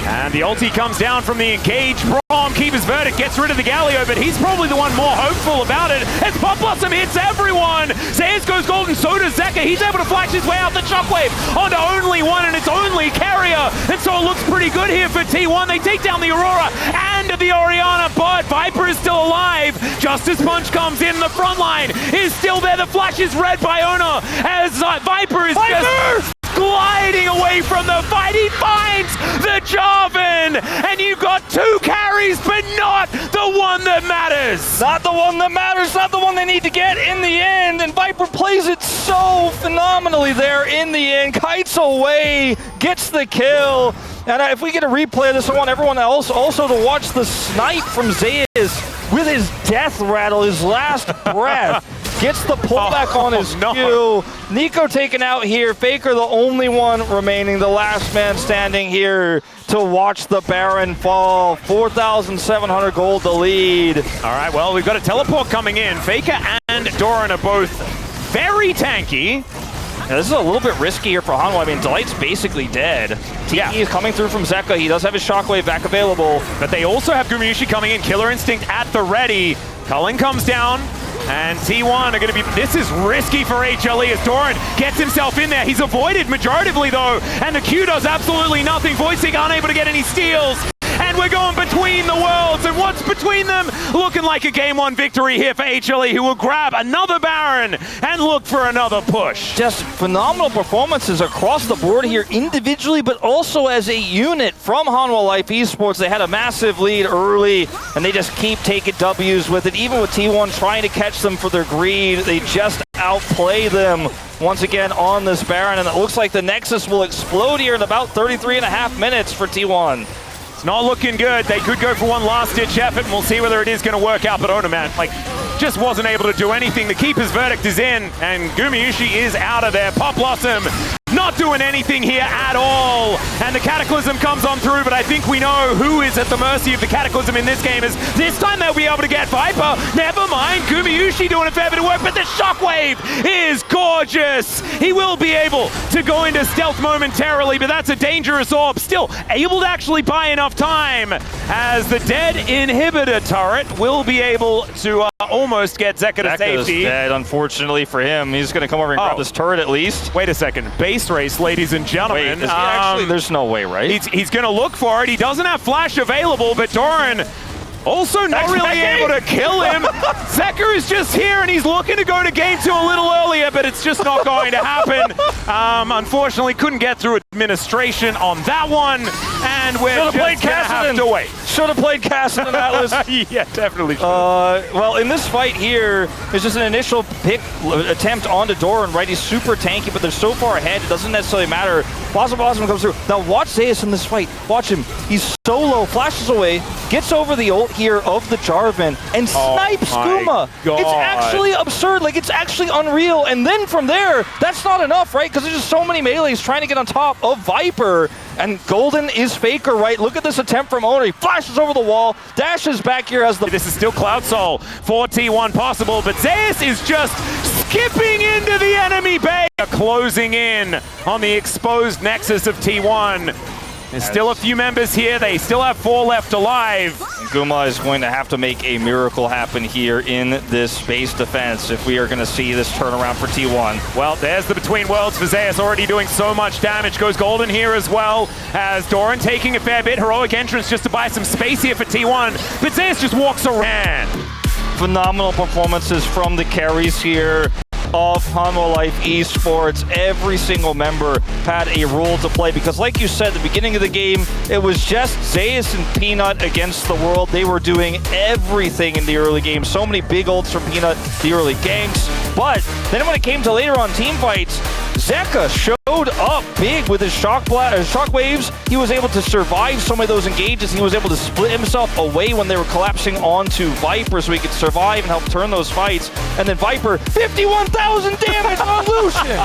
And the ulti comes down from the engaged Braum. Keeper's Verdict gets rid of the Galio, but he's probably the one more hopeful about it. As Pop Blossom hits everyone. Zeus goes golden, so does Zeka. He's able to flash his way out the Shockwave onto only one, and it's only Carrier. And so it looks pretty good here for T1. They take down the Aurora and the Orianna, but Viper is still alive. Justice Punch comes in. The front line is still there. The flash is read by Ona as Viper is just gliding away from the fight. He finds the Jarvan, and you've got two carries, but not the one that matters. Not the one that matters, not the one they need to get in the end, and Viper plays it so phenomenally there in the end. Kites away, gets the kill, and if we get a replay of this, I want everyone else also to watch the snipe from Zeus with his death rattle, his last breath. Gets the pullback on his Q. Nico taken out here. Faker the only one remaining, the last man standing here to watch the Baron fall. 4,700 gold the lead. All right, well, we've got a teleport coming in. Faker and Doran are both very tanky. Now, this is a little bit risky here for Hanwha. I mean, Delight's basically dead. TE is coming through from Zeka. He does have his Shockwave back available. But they also have Gumayusi coming in. Killer Instinct at the ready. Cullen comes down. And T1 are going to be... This is risky for HLE as Doran gets himself in there. He's avoided majoritively, though. And the Q does absolutely nothing. Voicing unable to get any steals. And we're going between the worlds. And what's between them? Looking like a Game 1 victory here for HLE, who will grab another Baron and look for another push. Just phenomenal performances across the board here, individually, but also as a unit from Hanwha Life Esports. They had a massive lead early, and they just keep taking W's with it. Even with T1 trying to catch them for their greed, they just outplay them once again on this Baron. And it looks like the Nexus will explode here in about 33.5 minutes for T1. It's not looking good. They could go for one last-ditch effort, and we'll see whether it is going to work out. But Ona, man, like, just wasn't able to do anything. The Keeper's Verdict is in, and Gumayusi is out of there. Pop Blossom not doing anything here at all. And the Cataclysm comes on through, but I think we know who is at the mercy of the Cataclysm in this game. Is this time they'll be able to get Viper. Never mind, Gumayusi doing a fair bit of work, but the Shockwave is gorgeous. He will be able to go into stealth momentarily, but that's a dangerous orb. Still able to actually buy enough time, as the dead inhibitor turret will be able to almost get Zeka to safety. Dead, unfortunately for him. He's going to come over and grab this turret at least. Wait a second. Base race, ladies and gentlemen. Wait, actually, there's no way, right? He's going to look for it. He doesn't have flash available, but Doran also not really able to kill him. Zeka is just here, and he's looking to go to game 2 a little earlier, but it's just not going to happen. Unfortunately, couldn't get through administration on that one, and we're just going to have to wait. should have played Castle and Atlas. Yeah, definitely should. Well, in this fight here, there's just an initial attempt onto Doran, right? He's super tanky, but they're so far ahead, it doesn't necessarily matter. Blossom comes through. Now watch Zeus in this fight. Watch him. He's so low, flashes away, gets over the ult here of the Jarvan, and snipes Skooma. It's actually absurd. Like, it's actually unreal. And then from there, that's not enough, right? Because there's just so many melees trying to get on top of Viper. And Golden is Faker, right? Look at this attempt from Owner. He flashes over the wall, dashes back here as the... This is still Cloud Soul for T1 possible, but Zeus is just skipping into the enemy base. Closing in on the exposed nexus of T1. There's still a few members here. They still have 4 left alive. And Guma is going to have to make a miracle happen here in this base defense if we are going to see this turnaround for T1. Well, there's the Between Worlds for Zeus, already doing so much damage. Goes Golden here as well, as Doran taking a fair bit. Heroic entrance just to buy some space here for T1, but Zeus just walks around. Phenomenal performances from the carries here of Hanwha Life Esports. Every single member had a role to play because, like you said at the beginning of the game, it was just Zeus and Peanut against the world. They were doing everything in the early game. So many big ults from Peanut, the early ganks. But then when it came to later on team fights, Zeka showed up big with his shockwaves. He was able to survive some of those engages. He was able to split himself away when they were collapsing onto Viper so he could survive and help turn those fights. And then Viper, 51,000 damage on Lucian.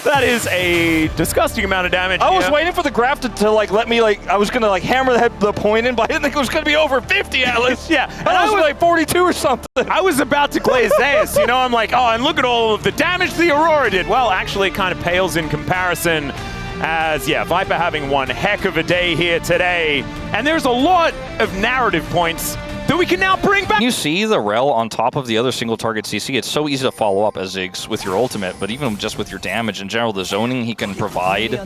That is a disgusting amount of damage. I was waiting for the graph to let me, I was going to hammer the point in, but I didn't think it was going to be over 50, Atlas. Yeah. And I was like 42 or something. I was about to glaze Zeus, you know, I'm like, oh, and look at all of the damage the Aurora did. Well, actually it kind of pales in comparison as, yeah, Viper having one heck of a day here today. And there's a lot of narrative points that we can now bring back. You see the Rel on top of the other single target CC. It's so easy to follow up as Ziggs with your ultimate, but even just with your damage in general, the zoning he can provide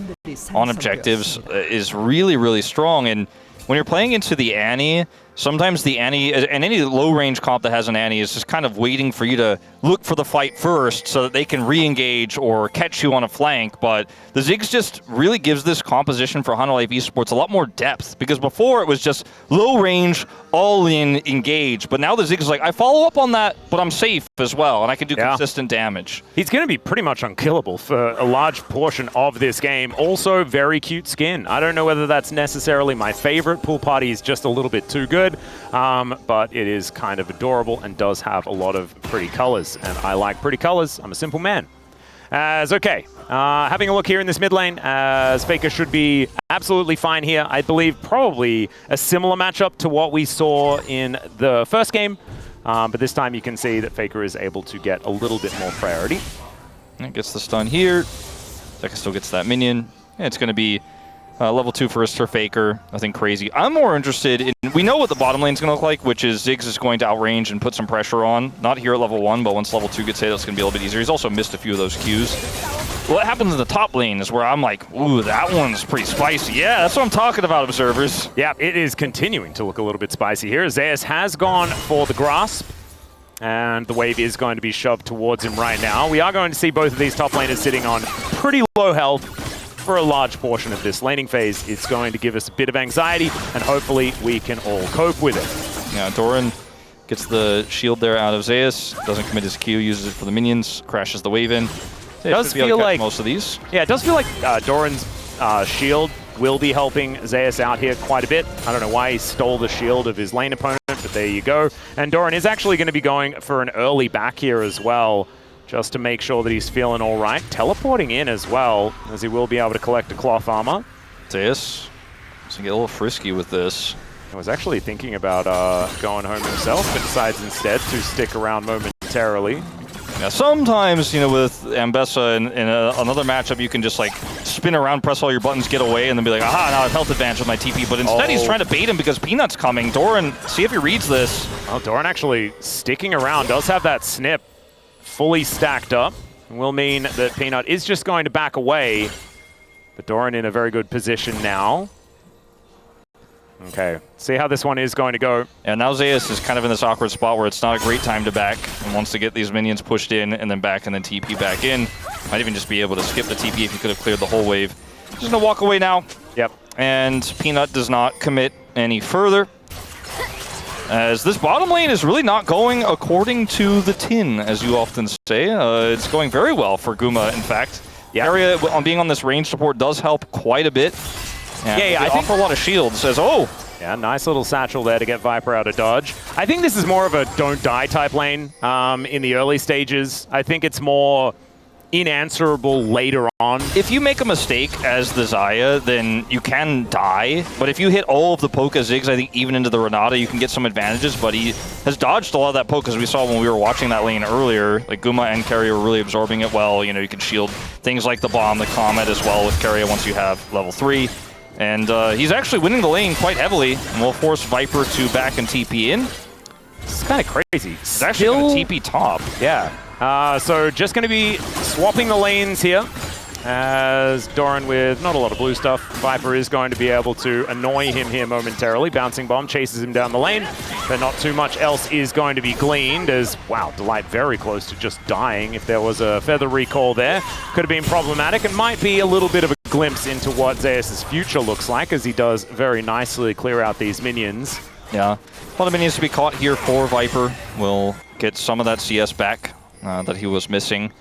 on objectives is really, really strong. And when you're playing into the Annie, sometimes the Annie, and any low-range comp that has an Annie, is just kind of waiting for you to look for the fight first so that they can re-engage or catch you on a flank. But the Ziggs just really gives this composition for Hanwha Life Esports a lot more depth, because before it was just low-range, all-in, engage. But now the Ziggs is like, I follow up on that, but I'm safe as well, and I can do consistent damage. He's going to be pretty much unkillable for a large portion of this game. Also, very cute skin. I don't know whether that's necessarily my favorite. Pool Party is just a little bit too good. But it is kind of adorable and does have a lot of pretty colors, and I like pretty colors. I'm a simple man. Okay, having a look here in this mid lane, as Faker should be absolutely fine here. I believe probably a similar matchup to what we saw in the first game, but this time you can see that Faker is able to get a little bit more priority. It gets the stun here. Zeka still gets that minion. Yeah, it's going to be level 2 first for Faker, nothing crazy. I'm more interested in, we know what the bottom lane is going to look like, which is Ziggs is going to outrange and put some pressure on. Not here at level 1, but once level 2 gets hit, it's going to be a little bit easier. He's also missed a few of those Qs. What happens in the top lane is where I'm like, ooh, that one's pretty spicy. Yeah, that's what I'm talking about, observers. Yeah, it is continuing to look a little bit spicy here. Zeus has gone for the grasp, and the wave is going to be shoved towards him right now. We are going to see both of these top laners sitting on pretty low health for a large portion of this laning phase. It's going to give us a bit of anxiety, and hopefully we can all cope with it. Yeah, Doran gets the shield there out of Zeus, doesn't commit his Q, uses it for the minions, crashes the wave in. It does feel like most of these. Yeah, it does feel like Doran's shield will be helping Zeus out here quite a bit. I don't know why he stole the shield of his lane opponent, but there you go. And Doran is actually going to be going for an early back here as well, just to make sure that he's feeling all right. Teleporting in as well, as he will be able to collect a cloth armor. Zeus is going to get a little frisky with this. I was actually thinking about going home himself, but decides instead to stick around momentarily. Now, sometimes, you know, with Ambessa in another matchup, you can just, like, spin around, press all your buttons, get away, and then be like, aha, now I have health advantage with my TP. But instead, he's trying to bait him because Peanut's coming. Doran, see if he reads this. Well, Doran actually sticking around, does have that snip fully stacked up. Will mean that Peanut is just going to back away. But Doran in a very good position now. Okay, see how this one is going to go. And now Zeus is kind of in this awkward spot where it's not a great time to back and wants to get these minions pushed in and then back and then TP back in. Might even just be able to skip the TP if he could have cleared the whole wave. Just gonna walk away now. Yep. And Peanut does not commit any further. as this bottom lane is really not going according to the tin, as you often say. It's going very well for Guma, in fact. The area on being on this range support does help quite a bit. And I think a lot of shields as, yeah, nice little satchel there to get Viper out of dodge. I think this is more of a don't die type lane in the early stages. I think it's more unanswerable later on. If you make a mistake as the Xayah, then you can die. But if you hit all of the Poke Zigs, I think even into the Renata, you can get some advantages. But he has dodged a lot of that poke, as we saw when we were watching that lane earlier. Like Guma and Keria were really absorbing it well. You know, you can shield things like the bomb, the Comet as well with Keria once you have level 3. And he's actually winning the lane quite heavily, and will force Viper to back and TP in. It's kind of crazy. He's actually going to TP top. Yeah. So just going to be swapping the lanes here, as Doran with not a lot of blue stuff. Viper is going to be able to annoy him here momentarily. Bouncing Bomb chases him down the lane, but not too much else is going to be gleaned as, wow, Delight very close to just dying. If there was a feather recall there, could have been problematic. It might be a little bit of a glimpse into what Zeus' future looks like, as he does very nicely clear out these minions. Yeah, a lot of minions to be caught here for Viper. Will get some of that CS back that he was missing. You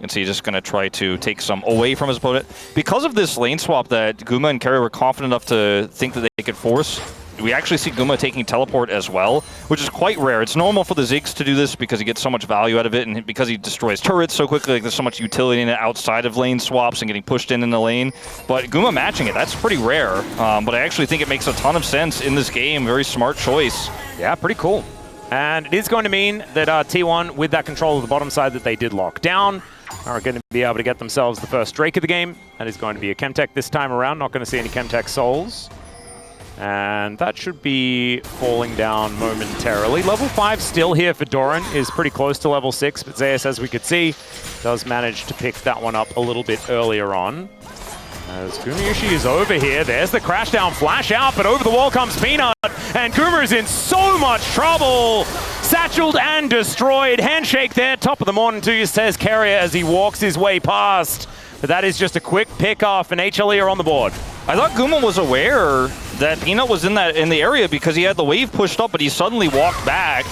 can see he's just going to try to take some away from his opponent. Because of this lane swap that Guma and Keria were confident enough to think that they could force, we actually see Guma taking teleport as well, which is quite rare. It's normal for the Ziggs to do this because he gets so much value out of it, and because he destroys turrets so quickly, like there's so much utility in it outside of lane swaps and getting pushed in the lane. But Guma matching it, that's pretty rare. But I actually think it makes a ton of sense in this game. Very smart choice. Yeah, pretty cool. And it is going to mean that T1, with that control of the bottom side that they did lock down, are going to be able to get themselves the first Drake of the game. That is going to be a Chemtech this time around. Not going to see any Chemtech souls. And that should be falling down momentarily. Level 5 still here for Doran, is pretty close to level 6, but Zeus, as we could see, does manage to pick that one up a little bit earlier on. As Gumayushi is over here, there's the crash down flash out, but over the wall comes Peanut, and Guma is in so much trouble! Satcheled and destroyed. Handshake there, top of the morning to you, says Keria as he walks his way past. But that is just a quick pick off, and HLE are on the board. I thought Guma was aware that Peanut was in the area because he had the wave pushed up, but he suddenly walked back.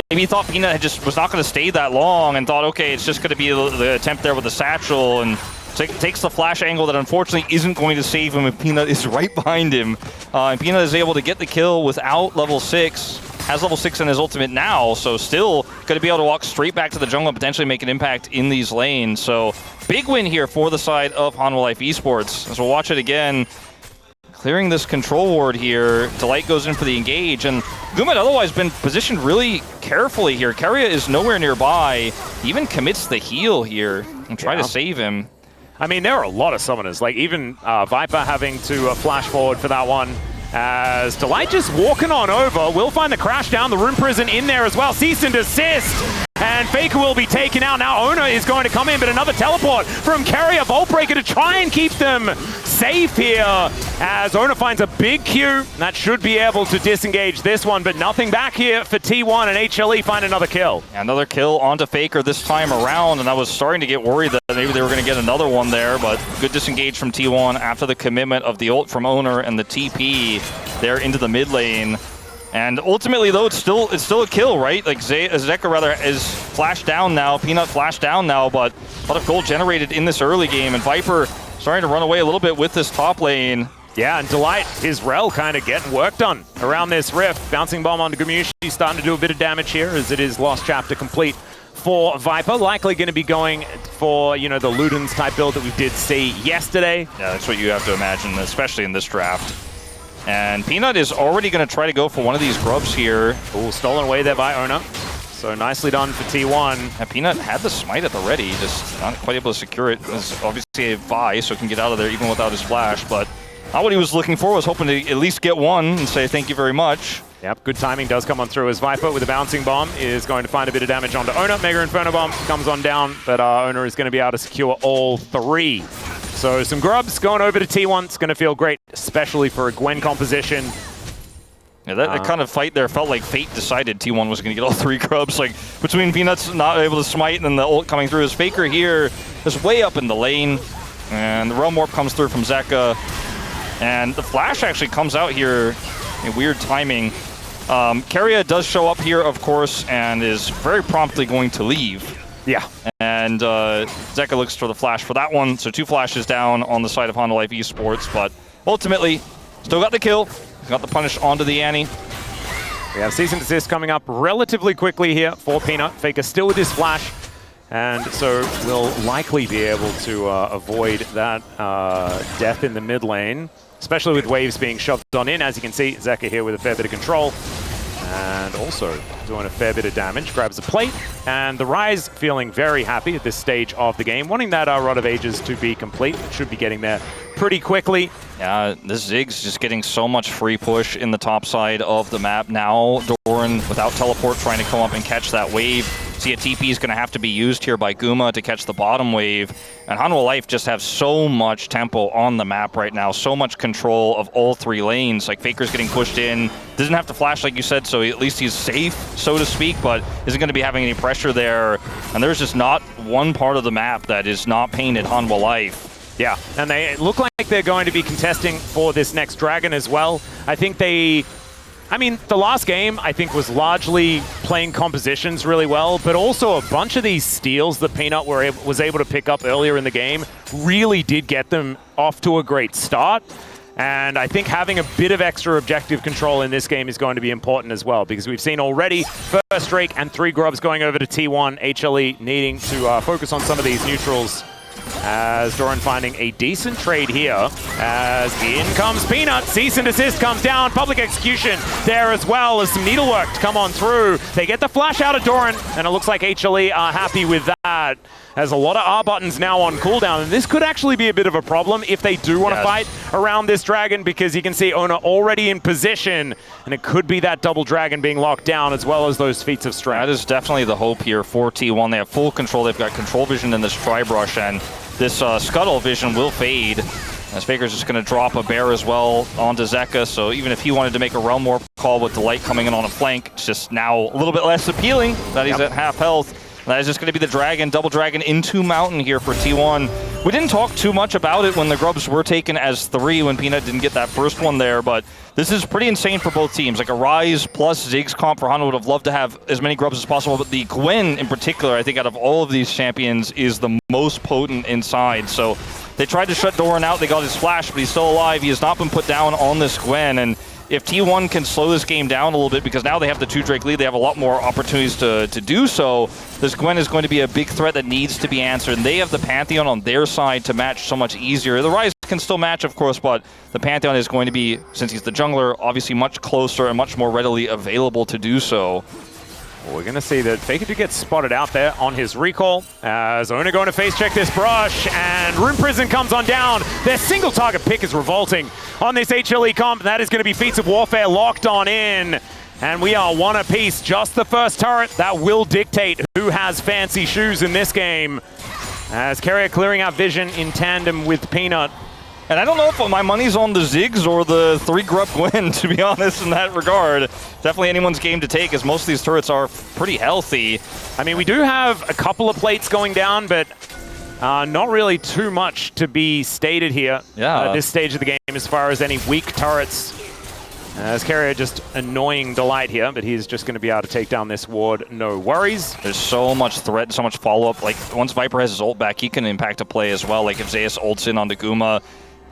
Maybe he thought Peanut just was not going to stay that long and thought, okay, it's just going to be the attempt there with the satchel, and takes the flash angle that unfortunately isn't going to save him if Peanut is right behind him. And Peanut is able to get the kill without level 6. Has level 6 in his ultimate now, so still going to be able to walk straight back to the jungle and potentially make an impact in these lanes. So big win here for the side of Hanwha Life Esports. As we'll watch it again, clearing this control ward here. Delight goes in for the engage, and Guma had otherwise been positioned really carefully here. Keria is nowhere nearby. He even commits the heal here and try to save him. I mean, there are a lot of summoners, like even Viper having to flash forward for that one. As Delight just walking on over, will find the crash down, the Rune Prison in there as well. Cease and desist, and Faker will be taken out. Now Ona is going to come in, but another teleport from Keria, Vault Breaker to try and keep them safe here. As Ona finds a big Q, that should be able to disengage this one, but nothing back here for T1, and HLE find another kill. Another kill onto Faker this time around, and I was starting to get worried that maybe they were going to get another one there, but good disengage from T1 after the commitment of the ult from Owner and the TP there into the mid lane. And ultimately, though, it's still a kill, right? Like Zeka rather is flashed down now, Peanut flashed down now, but a lot of gold generated in this early game, and Viper starting to run away a little bit with this top lane. Yeah, and Delight, his rel kind of getting work done around this rift. Bouncing bomb onto Gumayushi, starting to do a bit of damage here as it is lost chapter complete for Viper. Likely going to be going for, you know, the Ludens type build that we did see yesterday. Yeah, that's what you have to imagine, especially in this draft. And Peanut is already going to try to go for one of these grubs here. Ooh, stolen away there by Ona. So nicely done for T1. And Peanut had the smite at the ready, just not quite able to secure it. It's obviously a Vi, so can get out of there even without his flash, but not what he was looking for. Was hoping to at least get one and say thank you very much. Yep, good timing does come on through as Viper with a bouncing bomb is going to find a bit of damage onto Ona. Mega Inferno Bomb comes on down, but Ona is going to be able to secure all three. So some grubs going over to T1. It's going to feel great, especially for a Gwen composition. Yeah, that kind of fight there felt like fate decided T1 was going to get all three grubs. Like, between Peanuts not able to smite and then the ult coming through. His Faker here is way up in the lane. And the Realm Warp comes through from Zeka. And the flash actually comes out here in weird timing. Keria does show up here, of course, and is very promptly going to leave. Yeah. And Zeka looks for the flash for that one. So 2 flashes down on the side of Hanwha Life Esports, but ultimately, still got the kill. Got the punish onto the Annie. We have Cease and Desist coming up relatively quickly here for Peanut. Faker still with his flash, and so will likely be able to avoid that death in the mid lane, especially with waves being shoved on in. As you can see, Zeka here with a fair bit of control, and also doing a fair bit of damage. Grabs a plate, and the Rise feeling very happy at this stage of the game, wanting that Rod of Ages to be complete. It should be getting there pretty quickly. Yeah, this Ziggs just getting so much free push in the top side of the map. Now Doran, without teleport, trying to come up and catch that wave. See, a TP is going to have to be used here by Guma to catch the bottom wave. And Hanwha Life just have so much tempo on the map right now, so much control of all 3 lanes. Like, Faker's getting pushed in, doesn't have to flash like you said, so at least he's safe, so to speak, but isn't going to be having any pressure there. And there's just not one part of the map that is not painted Hanwha Life. Yeah, and they look like they're going to be contesting for this next dragon as well. I think the last game, I think, was largely playing compositions really well, but also a bunch of these steals that Peanut was able to pick up earlier in the game really did get them off to a great start. And I think having a bit of extra objective control in this game is going to be important as well, because we've seen already first Drake and 3 Grubs going over to T1, HLE needing to focus on some of these neutrals. As Doran finding a decent trade here, as in comes Peanut. Cease and Desist comes down. Public execution there as well as some needlework to come on through. They get the flash out of Doran, and it looks like HLE are happy with that. There's a lot of R buttons now on cooldown, and this could actually be a bit of a problem if they do want to fight around this dragon, because you can see Ona already in position, and it could be that double dragon being locked down as well as those feats of strength. That is definitely the hope here for T1. They have full control. They've got control vision in this Tri-Brush, and this Scuttle vision will fade. As Faker's just going to drop a bear as well onto Zeka, so even if he wanted to make a Realm Warp call with Delight coming in on a flank, it's just now a little bit less appealing that he's at half health. That is just going to be the dragon, double dragon into Mountain here for T1. We didn't talk too much about it when the Grubs were taken as 3 when Peanut didn't get that first one there, but this is pretty insane for both teams. Like a Rise plus Ziggs comp for Hanwha would have loved to have as many Grubs as possible, but the Gwen in particular, I think out of all of these champions, is the most potent inside. So they tried to shut Doran out, they got his flash, but he's still alive. He has not been put down on this Gwen, and if T1 can slow this game down a little bit, because now they have the 2 Drake lead, they have a lot more opportunities to do so. This Gwen is going to be a big threat that needs to be answered, and they have the Pantheon on their side to match so much easier. The Rise can still match, of course, but the Pantheon is going to be, since he's the jungler, obviously much closer and much more readily available to do so. Well, we're going to see that Faker do get spotted out there on his recall, as Ona going to face check this brush, and Rune Prison comes on down. Their single target pick is revolting on this HLE comp. That is going to be Feats of Warfare locked on in. And we are 1 apiece, just the first turret. That will dictate who has fancy shoes in this game. As Keria clearing out vision in tandem with Peanut. And I don't know if my money's on the Ziggs or the 3 Grub Gwen, to be honest, in that regard. Definitely anyone's game to take, as most of these turrets are pretty healthy. I mean, we do have a couple of plates going down, but not really too much to be stated here at this stage of the game as far as any weak turrets. As Keria just annoying Delight here, but he's just going to be able to take down this ward, no worries. There's so much threat, so much follow-up. Like, once Viper has his ult back, he can impact a play as well. Like, if Zeus ults in onto Guma,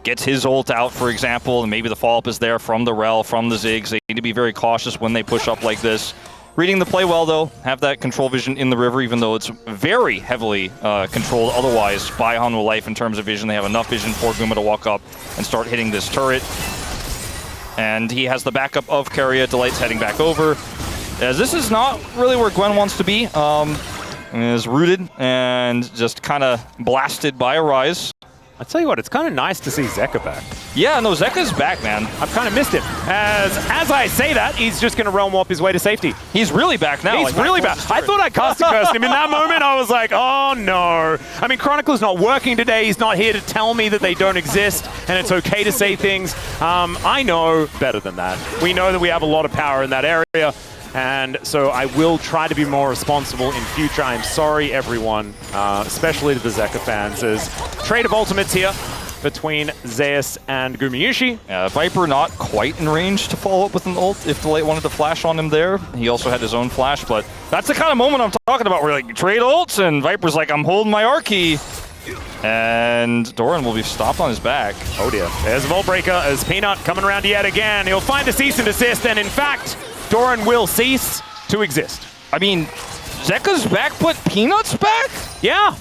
gets his ult out, for example, and maybe the follow-up is there from the Rel, from the Ziggs. They need to be very cautious when they push up like this. Reading the play well, though. Have that control vision in the river, even though it's very heavily controlled otherwise by Hanwha Life in terms of vision. They have enough vision for Guma to walk up and start hitting this turret. And he has the backup of Keria. Delight's heading back over. As this is not really where Gwen wants to be. Is rooted and just kind of blasted by a Rise. I'll tell you what, it's kind of nice to see Zeka back. Yeah, no, Zeka's back, man. I've kind of missed him. As I say that, he's just going to realm warp his way to safety. He's really back now. He's really back. I thought I casted cursed him. In that moment, I was like, oh no. I mean, Chronicle's not working today. He's not here to tell me that they don't exist and it's okay to say things. I know better than that. We know that we have a lot of power in that area. And so I will try to be more responsible in future. I'm sorry, everyone, especially to the Zeka fans. As trade of ultimates here. between Zeus and Gumayusi. Viper not quite in range to follow up with an ult if the late wanted to flash on him there. He also had his own flash, but that's the kind of moment I'm talking about where like trade ults and Viper's like, I'm holding my R key. And Doran will be stopped on his back. Oh dear. There's a Vault Breaker as Peanut coming around yet again. He'll find a cease and desist, and in fact, Doran will cease to exist. I mean, Zeka's back, but Peanut's back? Yeah.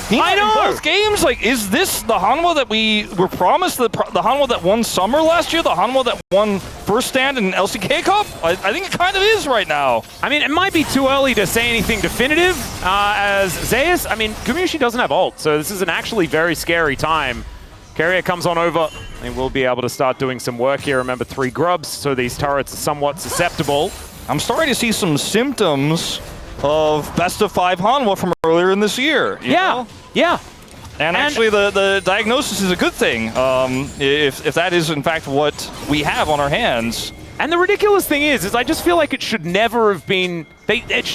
Peanut I know. in both games? Like, is this the Hanwha that we were promised? The Hanwha that won Summer last year? The Hanwha that won First Stand in LCK Cup? I think it kind of is right now. I mean, it might be too early to say anything definitive as Zeus. I mean, Gumayusi doesn't have ult, so this is an actually very scary time. Carrier comes on over. They will be able to start doing some work here. Remember, 3 grubs, so these turrets are somewhat susceptible. I'm starting to see some symptoms of best of 5 Hanwha from earlier in this year. You know? Yeah. And actually, the diagnosis is a good thing, if that is, in fact, what we have on our hands. And the ridiculous thing is I just feel like it should never have been... It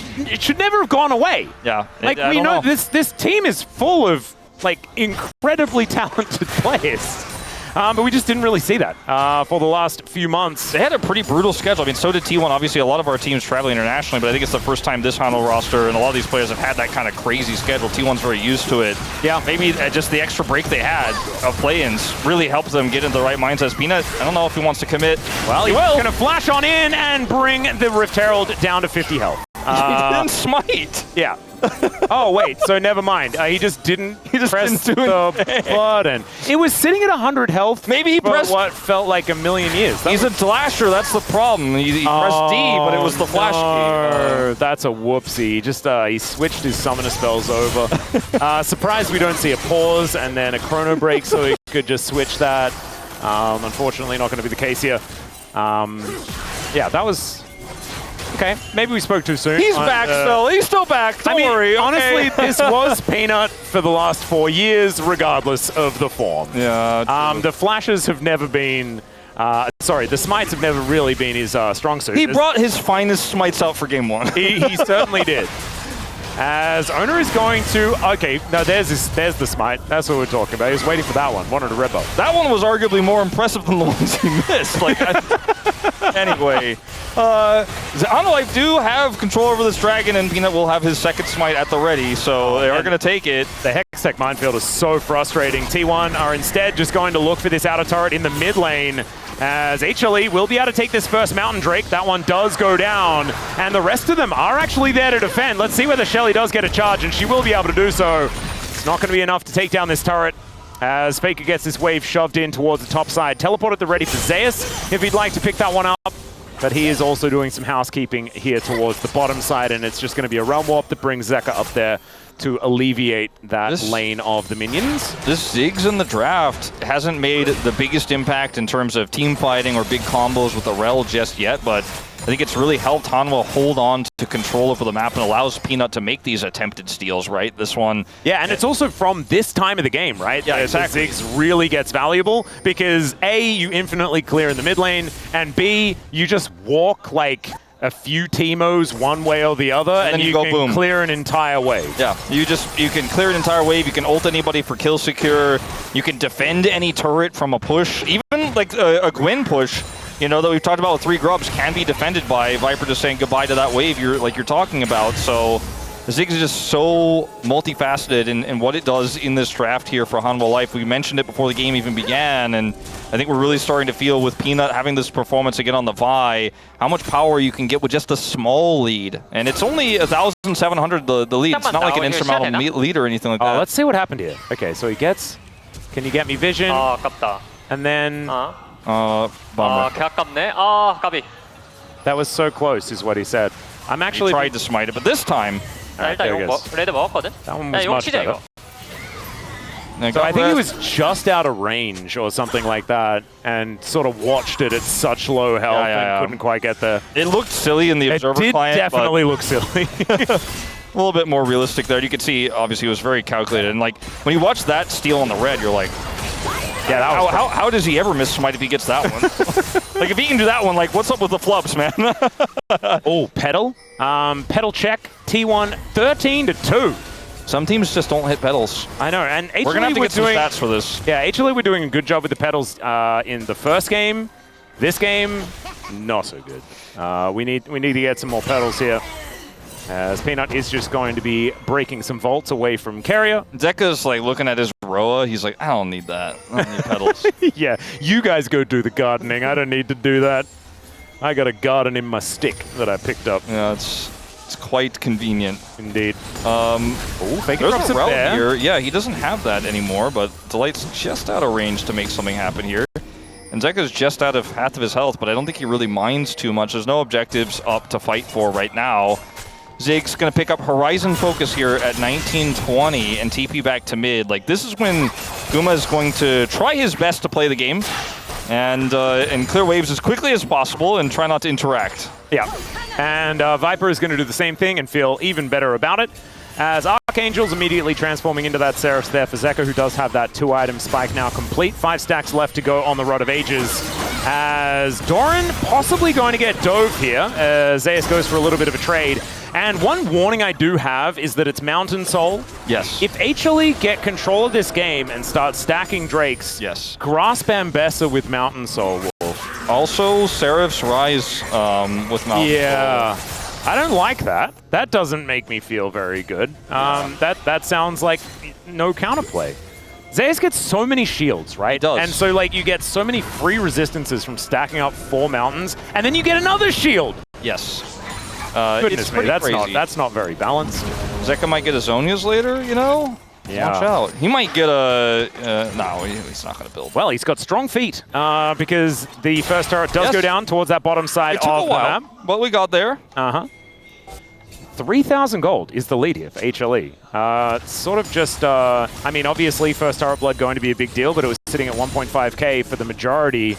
should never have gone away. Yeah. Like, we know this team is full of, like, incredibly talented players. But we just didn't really see that for the last few months. They had a pretty brutal schedule. I mean, so did T1. Obviously, a lot of our teams traveling internationally, but I think it's the first time this Hanwha roster and a lot of these players have had that kind of crazy schedule. T1's very used to it. Yeah, maybe just the extra break they had of play-ins really helped them get into the right mindset. Peanut, I don't know if he wants to commit. Well, he will. Going to flash on in and bring the Rift Herald down to 50 health. He didn't smite. Yeah. Oh, wait, so never mind. He just didn't press the button. It was sitting at 100 health. Maybe he pressed what felt like a million years. He's a Thrasher, that's the problem. He pressed D, but it was the flash key. That's a whoopsie. Just he switched his summoner spells over. Surprised we don't see a pause and then a chrono break so he could just switch that. Unfortunately, not going to be the case here. Yeah, that was... Okay, maybe we spoke too soon. He's back still. He's still back. Don't worry. Honestly, this was Peanut for the last 4 years, regardless of the form. Yeah. The flashes have never been... sorry, the smites have never really been his strong suit. He brought his finest smites out for game 1. He certainly did. As Owner is going to... Okay, no, there's the smite. That's what we're talking about. He was waiting for that one. Wanted a red buff. That one was arguably more impressive than the ones he missed. Like, anyway, the Hanwha do have control over this dragon, and Peanut will have his second smite at the ready, so they are going to take it. The Hextech minefield is so frustrating. T1 are instead just going to look for this outer turret in the mid lane, as HLE will be able to take this first Mountain Drake. That one does go down, and the rest of them are actually there to defend. Let's see whether Shelly does get a charge, and she will be able to do so. It's not going to be enough to take down this turret, as Faker gets this wave shoved in towards the top side. Teleport at the ready for Zeus if he'd like to pick that one up. But he is also doing some housekeeping here towards the bottom side, and it's just going to be a Realm Warp that brings Zeka up there to alleviate that lane of the minions. This Ziggs in the draft hasn't made the biggest impact in terms of team fighting or big combos with the Rel just yet, but I think it's really helped Hanwha hold on to control over the map and allows Peanut to make these attempted steals, right? This one... Yeah, and it's also from this time of the game, right? Yeah, exactly. Ziggs really gets valuable because A, you infinitely clear in the mid lane, and B, you just walk like a few Teemos one way or the other, and you can boom. Clear an entire wave. Yeah, you can clear an entire wave, you can ult anybody for kill secure, you can defend any turret from a push, even like a Gwen push, you know, that we've talked about with 3 grubs can be defended by Viper just saying goodbye to that wave you're talking about. So Ziggs is just so multifaceted in what it does in this draft here for Hanwha Life. We mentioned it before the game even began, and I think we're really starting to feel with Peanut having this performance again on the Vi, how much power you can get with just a small lead. And it's only 1,700 the lead. It's not like an insurmountable lead or anything like that. Let's see what happened here. Okay, so he gets... Can you get me vision? And then... Bummer. That was so close, is what he said. I'm actually... He tried to smite it, but this time... Right, that one was much better. So I think he was just out of range or something like that and sort of watched it at such low health and couldn't quite get there. It looked silly in the observer client. It did definitely look silly. A little bit more realistic there. You could see, obviously, it was very calculated. And like when you watch that steal on the red, you're like, yeah, how does he ever miss smite if he gets that one? Like if he can do that one, like what's up with the flubs, man? Oh, Petal. Petal check. T1 13-2. Some teams just don't hit pedals. I know, and HLE We're going to have to get some doing, stats for this. Yeah, HLE we're doing a good job with the pedals in the first game. This game, not so good. We need to get some more pedals here. As Peanut is just going to be breaking some vaults away from Carrier. Zeka's like looking at his Roa. He's like, I don't need that. I don't need pedals. Yeah, you guys go do the gardening. I don't need to do that. I got a garden in my stick that I picked up. Yeah, it's quite convenient. Indeed. Fake There's drops a up route there. here. Yeah, he doesn't have that anymore, but Delight's just out of range to make something happen here. And Zeka's just out of half of his health, but I don't think he really minds too much. There's no objectives up to fight for right now. Zig's going to pick up Horizon Focus here at 1920 and TP back to mid. Like, this is when Guma is going to try his best to play the game and clear waves as quickly as possible and try not to interact. Yeah, and Viper is going to do the same thing and feel even better about it. As Archangel's immediately transforming into that Seraph's there for Zeka, who does have that 2-item spike now complete. 5 stacks left to go on the Rod of Ages. As Doran possibly going to get dove here. Zeus goes for a little bit of a trade. And one warning I do have is that it's Mountain Soul. Yes. If HLE get control of this game and start stacking Drakes, yes. grasp Ambessa with Mountain Soul, Wolf. Also, Seraph's Rise with Mountain Yeah. Soul. I don't like that. That doesn't make me feel very good. That sounds like no counterplay. Zeus gets so many shields, right? He does. And so like you get so many free resistances from stacking up 4 mountains, and then you get another shield. Yes. Goodness me, it's that's not very balanced. Zeka might get a Zonia's later, you know? Yeah. Watch out. He might get a... no, he's not going to build. Well, he's got strong feet because the first turret does go down towards that bottom side of the map. What we got there. 3,000 gold is the lead here for HLE. It's sort of just, I mean, obviously first turret blood going to be a big deal, but it was sitting at 1.5k for the majority.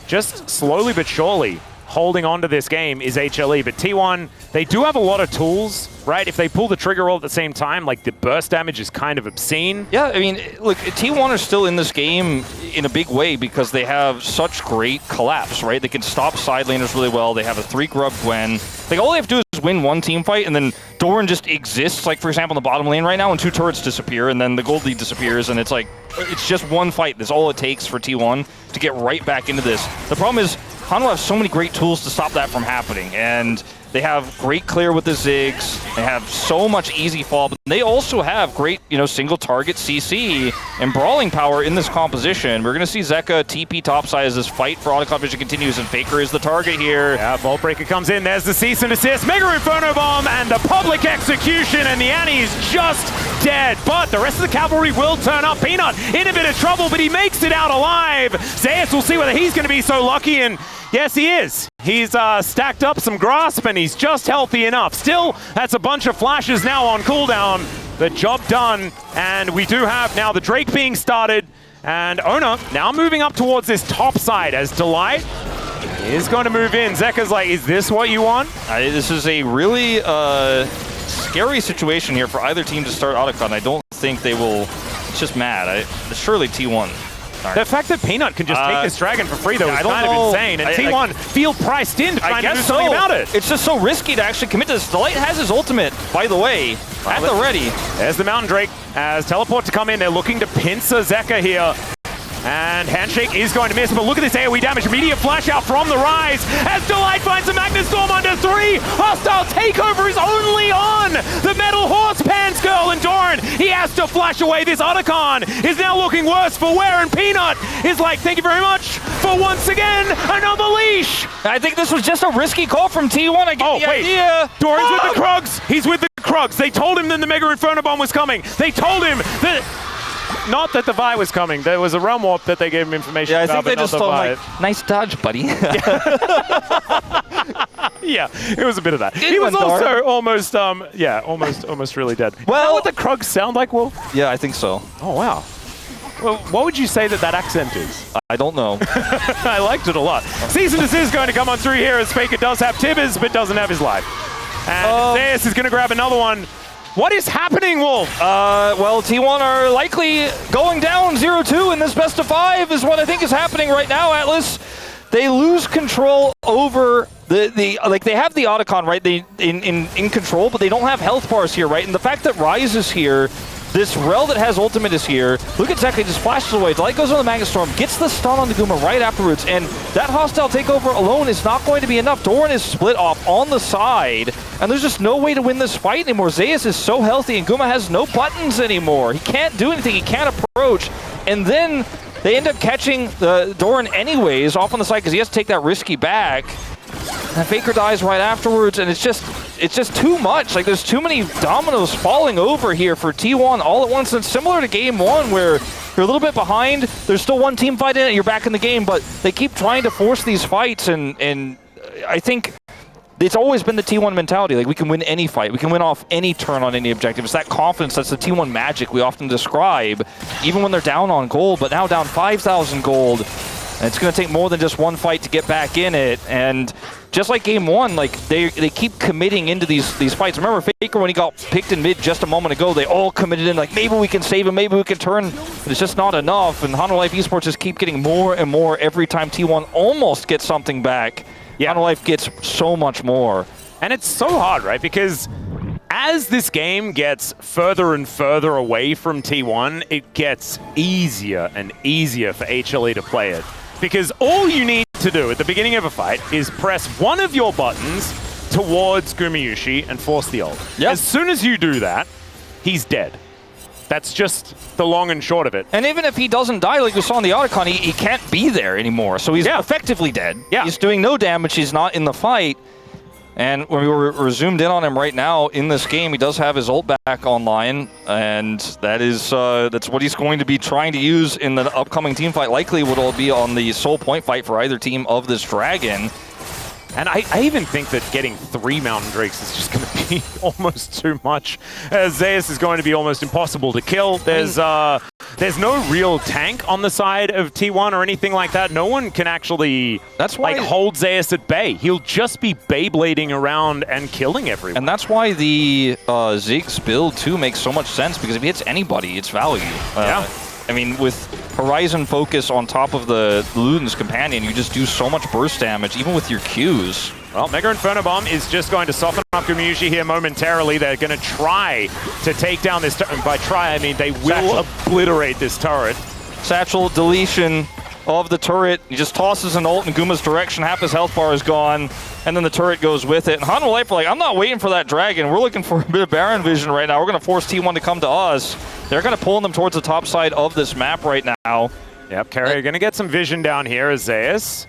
Just slowly but surely holding on to this game is HLE, but T1, they do have a lot of tools, right? If they pull the trigger all at the same time, like the burst damage is kind of obscene. Yeah, I mean, look, T1 are still in this game in a big way because they have such great collapse, right? They can stop side laners really well. They have a 3-grub Gwen. Like, all they have to do is win one team fight, and then Doran just exists, like, for example, in the bottom lane right now, and 2 turrets disappear, and then the gold lead disappears, and it's like, it's just one fight. That's all it takes for T1 to get right back into this. The problem is, Hanwha have so many great tools to stop that from happening, and they have great clear with the Ziggs. They have so much easy fall, but they also have great, single target CC and brawling power in this composition. We're going to see Zeka TP topside as this fight for Autocon Vision continues, and Faker is the target here. Yeah, Vault Breaker comes in. There's the cease and desist. Mega Inferno Bomb and the public execution, and the Annie's just dead. But the rest of the cavalry will turn up. Peanut in a bit of trouble, but he makes it out alive. Zeus will see whether he's going to be so lucky, and yes, he is. He's stacked up some grasp, and he's just healthy enough. Still, that's a bunch of flashes now on cooldown. The job done, and we do have now the Drake being started, and Ona now moving up towards this top side as Delight is going to move in. Zeka's like, is this what you want? This is a really scary situation here for either team to start Autocon. I don't think they will. It's just mad. Surely T1. The fact that Peanut can just take this dragon for free, though, is kind of insane. And T1 feel priced in to try to do something about it. It's just so risky to actually commit to this. Delight has his ultimate, by the way, at the ready. There's the Mountain Drake as teleport to come in. They're looking to pincer Zeka here. And Handshake is going to miss, but look at this AoE damage. Immediate flash out from the Rise as Delight finds the Magnus Storm under 3. Hostile takeover is only on the Metal Horse Pants Girl, and Doran, he has to flash away. This Otacon is now looking worse for wear, and Peanut is like, thank you very much for once again another leash. I think this was just a risky call from T1. I get the idea. Doran's with the Krugs. He's with the Krugs. They told him that the Mega Inferno Bomb was coming. They told him that... Not that the Vi was coming. There was a realm warp that they gave him information about. Yeah, I think they just told him, like, nice dodge, buddy. Yeah, it was a bit of that. He was also almost, almost really dead. Well, is that what the Krugs sound like, Wolf? Yeah, I think so. Oh, wow. Well, what would you say that accent is? I don't know. I liked it a lot. Season This is going to come on through here as Faker does have Tibbers, but doesn't have his life. And Zeus is going to grab another one. What is happening, Wolf? Well, T1 are likely going down 0-2 in this best of 5 is what I think is happening right now, Atlas. they lose control over like they have the Otacon, right? They in control, but they don't have health bars here, right? And the fact that Ryze is here, this Rel that has ultimate is here. Look at Zeka, just flashes away. The light goes on the Mega Storm, gets the stun on the Guma right afterwards, and that hostile takeover alone is not going to be enough. Doran is split off on the side, and there's just no way to win this fight anymore. Zeus is so healthy, and Guma has no buttons anymore. He can't do anything, he can't approach, and then they end up catching the Doran anyways off on the side because he has to take that risky back. And Faker dies right afterwards, and it's just too much. Like, there's too many dominoes falling over here for T1 all at once. And similar to game one, where you're a little bit behind, there's still one team fight in it, you're back in the game, but they keep trying to force these fights, and I think it's always been the T1 mentality. Like, we can win any fight. We can win off any turn on any objective. It's that confidence. That's the T1 magic we often describe, even when they're down on gold, but now down 5,000 gold. And it's going to take more than just one fight to get back in it. And just like game one, like they keep committing into these fights. Remember Faker when he got picked in mid just a moment ago, they all committed in like, maybe we can save him, maybe we can turn. But it's just not enough. And Hanwha Life Esports just keep getting more and more every time T1 almost gets something back. Yeah. Hanwha Life gets so much more. And it's so hard, right? Because as this game gets further and further away from T1, it gets easier and easier for HLE to play it. Because all you need to do at the beginning of a fight is press one of your buttons towards Gumayusi and force the ult. Yep. As soon as you do that, he's dead. That's just the long and short of it. And even if he doesn't die, like we saw in the Otacon, he can't be there anymore. So he's effectively dead. Yeah. He's doing no damage. He's not in the fight. And when we're zoomed in on him right now in this game, he does have his ult back online, and that's what he's going to be trying to use in the upcoming team fight. Likely what will be on the sole point fight for either team of this Dragon. And I even think that getting 3 Mountain Drakes is just going to be almost too much. Zeus is going to be almost impossible to kill. There's no real tank on the side of T1 or anything like that. No one can actually hold Zeus at bay. He'll just be Beyblading around and killing everyone. And that's why the Ziggs build too makes so much sense, because if he hits anybody, it's value. Yeah. I mean, with Horizon focus on top of the Luden's Companion, you just do so much burst damage, even with your Qs. Well, Mega Inferno Bomb is just going to soften up Gumayusi here momentarily. They're going to try to take down this turret. By try, I mean they will obliterate this turret. Satchel deletion of the turret. He just tosses an ult in Guma's direction. Half his health bar is gone, and then the turret goes with it. And Hanwha Life are like, I'm not waiting for that dragon. We're looking for a bit of Baron vision right now. We're going to force T1 to come to us. They're going to pull them towards the top side of this map right now. Yep, Carrier going to get some vision down here as Zeus.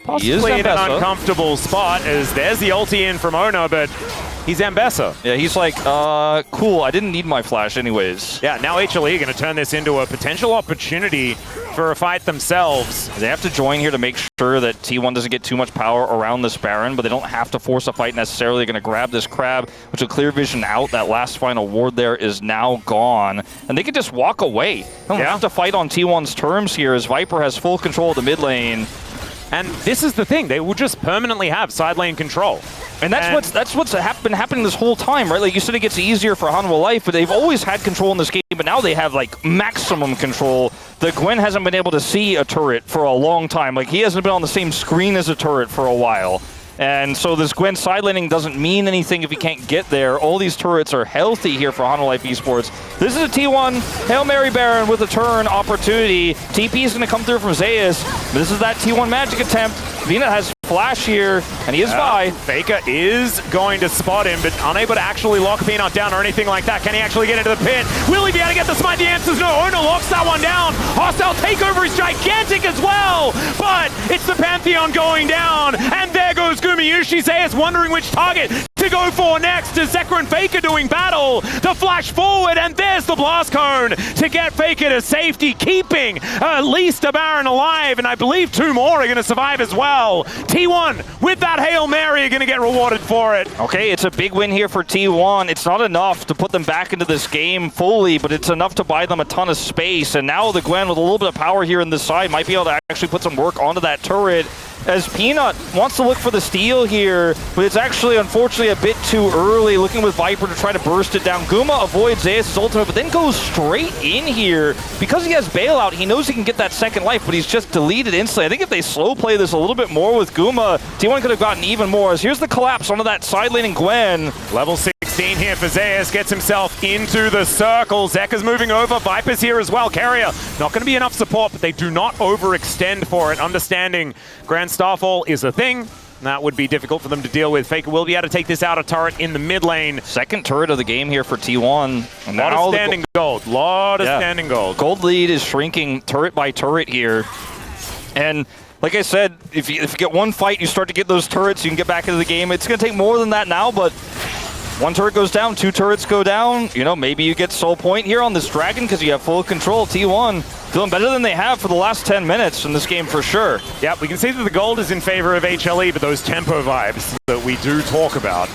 Possibly in an uncomfortable spot, as there's the ulti in from Ono, but he's Ambessa. Yeah, he's like, cool, I didn't need my flash anyways. Yeah, now HLE are going to turn this into a potential opportunity for a fight themselves. They have to join here to make sure that T1 doesn't get too much power around this Baron, but they don't have to force a fight necessarily. They're going to grab this Crab, which will clear vision out. That last final ward there is now gone, and they can just walk away. They don't have to fight on T1's terms here, as Viper has full control of the mid lane. And this is the thing, they will just permanently have side lane control. And that's what's been happening this whole time, right? Like you said, it gets easier for Hanwha Life, but they've always had control in this game, but now they have like maximum control. The Gwen hasn't been able to see a turret for a long time. Like he hasn't been on the same screen as a turret for a while. And so this Gwen side laning doesn't mean anything if he can't get there. All these turrets are healthy here for Hanwha Life Esports. This is a T1 Hail Mary Baron with a turn opportunity. TP is going to come through from Zeus. This is that T1 magic attempt. Vina has flash here, and he is by. Faker is going to spot him, but unable to actually lock Peanut down or anything like that. Can he actually get into the pit? Will he be able to get the smite? The answer is no. Ono locks that one down. Hostile takeover is gigantic as well, but it's the Pantheon going down, and there goes Gumayusi. Zeus wondering which target to go for next. Is Zekra and Faker doing battle? The flash forward, and there's the blast cone to get Faker to safety, keeping at least a Baron alive, and I believe 2 more are going to survive as well. T1 with that Hail Mary are going to get rewarded for it. Okay, it's a big win here for T1. It's not enough to put them back into this game fully, but it's enough to buy them a ton of space. And now the Gwen with a little bit of power here in this side might be able to actually put some work onto that turret. as Peanut wants to look for the steal here, but it's actually, unfortunately, a bit too early, looking with Viper to try to burst it down. Guma avoids Zeus' ultimate, but then goes straight in here. Because he has bailout, he knows he can get that second life, but he's just deleted instantly. I think if they slow play this a little bit more with Guma, T1 could have gotten even more. As here's the collapse onto that side lane, and Gwen. Level 16 here for Zeus, gets himself into the circle. Zeka's moving over, Viper's here as well. Carrier, not going to be enough support, but they do not overextend for it. Understanding Grand Starfall is a thing. That would be difficult for them to deal with. Faker will be able to take this out of turret in the mid lane. Second turret of the game here for T1. A lot of standing gold. Lot of standing gold. Gold lead is shrinking turret by turret here. And like I said, if you get one fight, you start to get those turrets, you can get back into the game. It's going to take more than that now, but one turret goes down, two turrets go down. You know, maybe you get soul point here on this dragon because you have full control. T1 feeling better than they have for the last 10 minutes in this game for sure. Yeah, we can see that the gold is in favor of HLE, but those tempo vibes that we do talk about,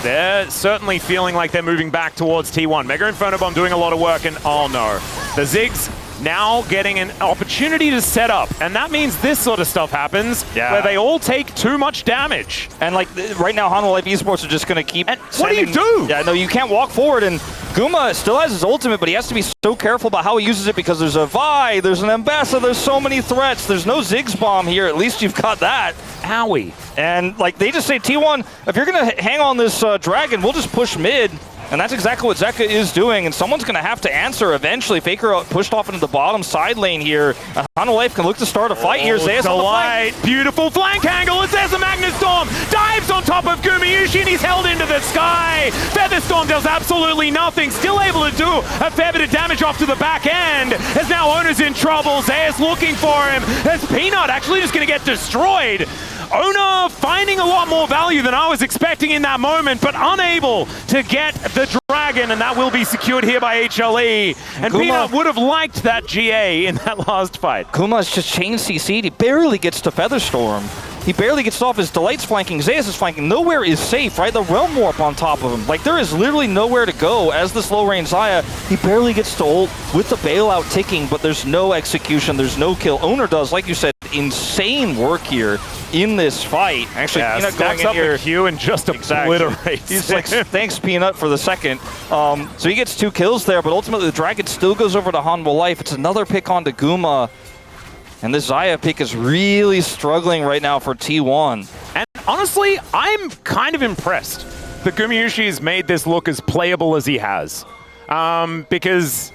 they're certainly feeling like they're moving back towards T1. Mega Inferno Bomb doing a lot of work, and oh no. The Ziggs now getting an opportunity to set up, and that means this sort of stuff happens where they all take too much damage. And like right now, Hanwha Esports are just going to keep what do you do? Yeah, no, you can't walk forward, and Guma still has his ultimate, but he has to be so careful about how he uses it because there's a Vi, there's an Ambassador, there's so many threats. There's no Ziggs bomb here. At least you've got that. Owie. And like they just say, T1, if you're going to hang on this dragon, we'll just push mid. And that's exactly what Zeka is doing, and someone's going to have to answer eventually. Faker pushed off into the bottom side lane here. Hanwha can look to start a fight here. Zeus on the flank. Beautiful flank angle. It's there's a Magnus Storm. Dives on top of Gumayushi, and he's held into the sky. Featherstorm does absolutely nothing. Still able to do a fair bit of damage off to the back end. As now Owner's in trouble. Zeus looking for him. As Peanut actually just going to get destroyed. Owner finding a lot more value than I was expecting in that moment, but unable to get the dragon, and that will be secured here by HLE. And Peanut would have liked that GA in that last fight. Kuma's just chain CC'd. He barely gets to Featherstorm. He barely gets off. His Delight's flanking. Zeus is flanking. Nowhere is safe, right? The Realm Warp on top of him. Like, there is literally nowhere to go as this low-range Xayah. He barely gets to ult with the bailout ticking, but there's no execution. There's no kill. Owner does, like you said, insane work here in this fight. Actually, Peanut going in here. Q and just obliterates. He's like, thanks, Peanut, for the second. So he gets 2 kills there, but ultimately the dragon still goes over to Hanwha Life. It's another pick onto Guma. And this Xayah pick is really struggling right now for T1. And honestly, I'm kind of impressed that Gumayushi has made this look as playable as he has. Because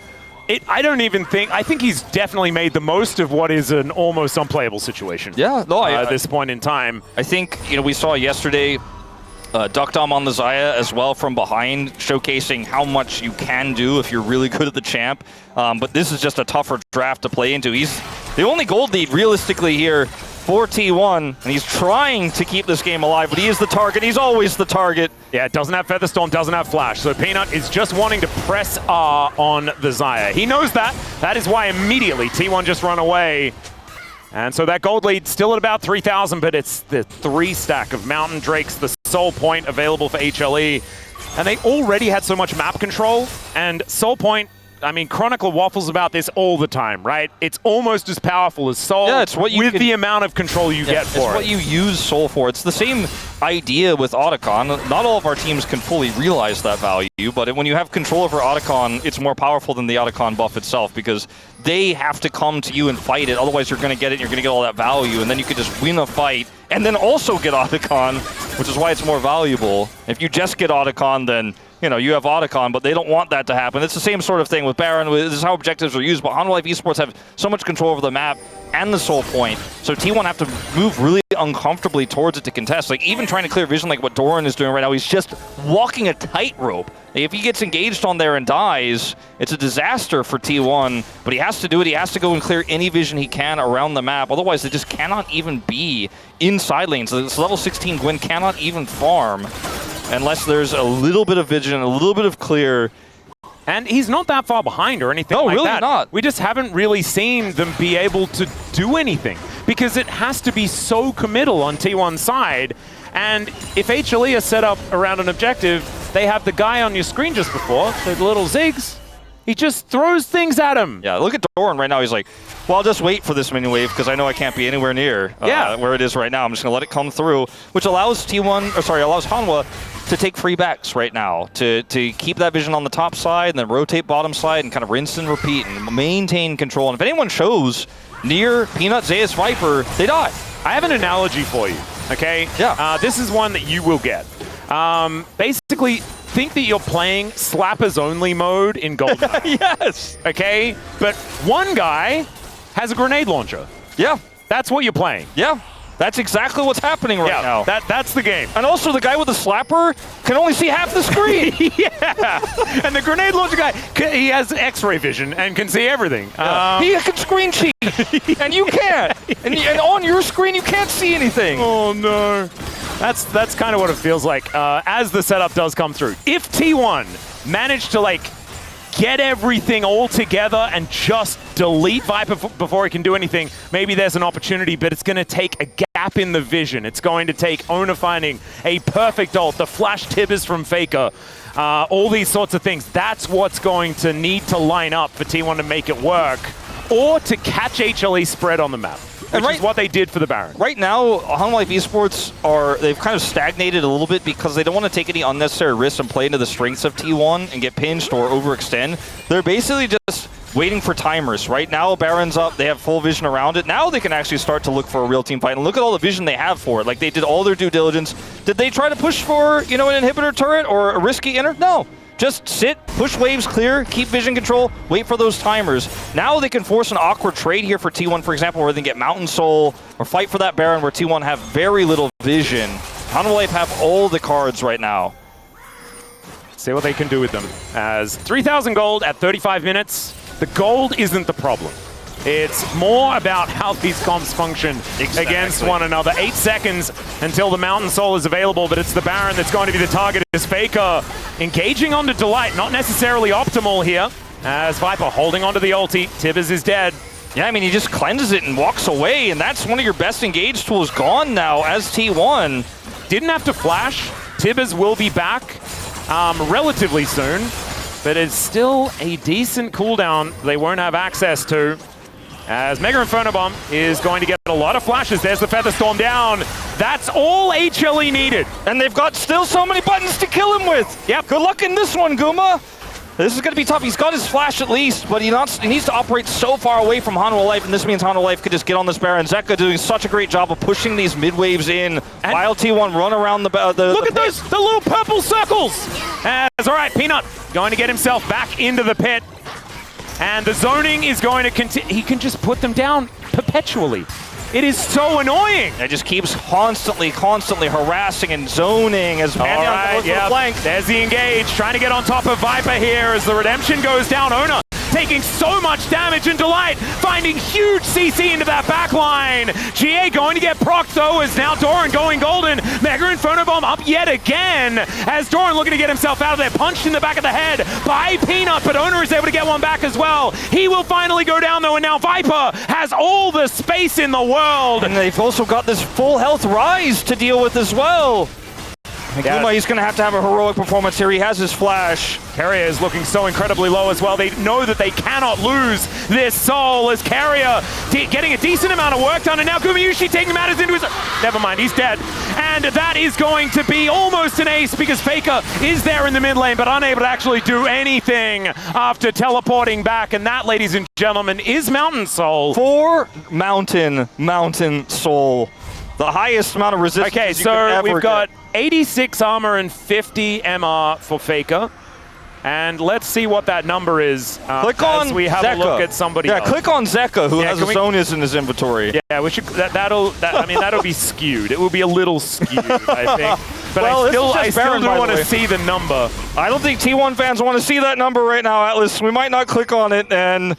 I think he's definitely made the most of what is an almost unplayable situation. Yeah, no, at this point in time. I think, we saw yesterday Duck Dom on the Xayah as well from behind, showcasing how much you can do if you're really good at the champ. But this is just a tougher draft to play into. He's the only gold lead realistically here for T1, and he's trying to keep this game alive, but he is the target. He's always the target. Yeah, doesn't have Featherstorm, doesn't have Flash. So Peanut is just wanting to press R on the Xayah. He knows that. That is why immediately T1 just run away. And so that gold lead still at about 3,000, but it's the 3 stack of Mountain Drakes, the Soul Point available for HLE. And they already had so much map control, and Soul Point, I mean, Chronicle waffles about this all the time, right? It's almost as powerful as Soul with the amount of control you get for it. It's what you use Soul for. It's the same idea with Otacon. Not all of our teams can fully realize that value, but when you have control over Otacon, it's more powerful than the Otacon buff itself because they have to come to you and fight it. Otherwise, you're going to get it and you're going to get all that value, and then you could just win a fight and then also get Otacon, which is why it's more valuable. If you just get Otacon, then you have Otacon, but they don't want that to happen. It's the same sort of thing with Baron. This is how objectives are used, but Hanwha Esports have so much control over the map and the Soul Point, so T1 have to move really uncomfortably towards it to contest. Like, even trying to clear vision like what Doran is doing right now, he's just walking a tightrope. If he gets engaged on there and dies, it's a disaster for T1, but he has to do it. He has to go and clear any vision he can around the map. Otherwise, they just cannot even be inside lanes. So this level 16 Gwen cannot even farm unless there's a little bit of vision, a little bit of clear. And he's not that far behind or anything like that. No, really not. We just haven't really seen them be able to do anything because it has to be so committal on T1's side. And if HLE is set up around an objective, they have the guy on your screen just before, the little Ziggs. He just throws things at him. Yeah, look at Doran right now. He's like, well, I'll just wait for this mini wave because I know I can't be anywhere near where it is right now. I'm just going to let it come through, which allows allows Hanwha to take free backs right now, to keep that vision on the top side and then rotate bottom side and kind of rinse and repeat and maintain control. And if anyone shows near Peanut, Zeus, Viper, they die. I have an analogy for you, okay? Yeah. This is one that you will get. Basically, think that you're playing slappers only mode in GoldenEye. Yes. Okay? But one guy has a grenade launcher. Yeah. That's what you're playing. Yeah. That's exactly what's happening right now. That's the game. And also the guy with the slapper can only see half the screen. Yeah. And the grenade launcher guy, he has X-ray vision and can see everything. Yeah. He can screen cheat, and you can't. And on your screen, you can't see anything. Oh, no. That's kind of what it feels like as the setup does come through. If T1 managed to, like, get everything all together and just delete Viper before he can do anything, maybe there's an opportunity, but it's going to take a gap in the vision. It's going to take Owner finding a perfect ult, the flash tibbers from Faker, all these sorts of things. That's what's going to need to line up for T1 to make it work, or to catch HLE spread on the map, which is what they did for the Baron. Right now, Hanwha Esports they've kind of stagnated a little bit because they don't want to take any unnecessary risks and play into the strengths of T1 and get pinched or overextend. They're basically just waiting for timers. Right now, Baron's up. They have full vision around it. Now they can actually start to look for a real team fight. And look at all the vision they have for it. Like, they did all their due diligence. Did they try to push for, an inhibitor turret or a risky enter? No. Just sit, push waves clear, keep vision control, wait for those timers. Now they can force an awkward trade here for T1, for example, where they can get Mountain Soul or fight for that Baron where T1 have very little vision. Hanwha have all the cards right now. See what they can do with them. As 3,000 gold at 35 minutes, the gold isn't the problem. It's more about how these comps function against one another. 8 seconds until the Mountain Soul is available, but it's the Baron that's going to be the target. Is Faker engaging onto Delight, not necessarily optimal here, as Viper holding onto the ulti. Tibbers is dead. Yeah, I mean, he just cleanses it and walks away, and that's one of your best engage tools gone now as T1. Didn't have to flash. Tibbers will be back relatively soon, but it's still a decent cooldown they won't have access to, as Mega Inferno Bomb is going to get a lot of flashes. There's the Feather Storm down. That's all HLE needed. And they've got still so many buttons to kill him with. Yep. Good luck in this one, Guma. This is going to be tough. He's got his flash at least, but he needs to operate so far away from Hanwha Life, and this means Hanwha Life could just get on this Baron. Zeka doing such a great job of pushing these mid waves in, and while T1 run around the look at those, the little purple circles. As all right, Peanut going to get himself back into the pit. And the zoning is going to continue. He can just put them down perpetually. It is so annoying. It just keeps constantly harassing and zoning as Pantheon goes for the flank. There's the engage, trying to get on top of Viper here as the redemption goes down. Owner taking so much damage, and Delight finding huge CC into that back line. GA going to get procced though, as now Doran going golden. Mega Inferno Bomb up yet again, as Doran looking to get himself out of there. Punched in the back of the head by Peanut, but Owner is able to get one back as well. He will finally go down though, and now Viper has all the space in the world. And they've also got this full health Rise to deal with as well. Guma, he's going to have a heroic performance here. He has his flash. Carrier is looking so incredibly low as well. They know that they cannot lose this soul, as Carrier getting a decent amount of work done, and now Gumayushi taking matters into his... Never mind, he's dead. And that is going to be almost an ace, because Faker is there in the mid lane, but unable to actually do anything after teleporting back. And that, ladies and gentlemen, is Mountain Soul. For Mountain Soul. The highest amount of resistance. Okay, so we've got 86 armor and 50 MR for Faker. And let's see what that number is click on as we have Zeka. A look at somebody else. Yeah, click on Zeka, who has Zonias in his inventory. Yeah, we should. That'll be skewed. It will be a little skewed, I think. But well, I still do want to see the number. I don't think T1 fans want to see that number right now, Atlas. We might not click on it, and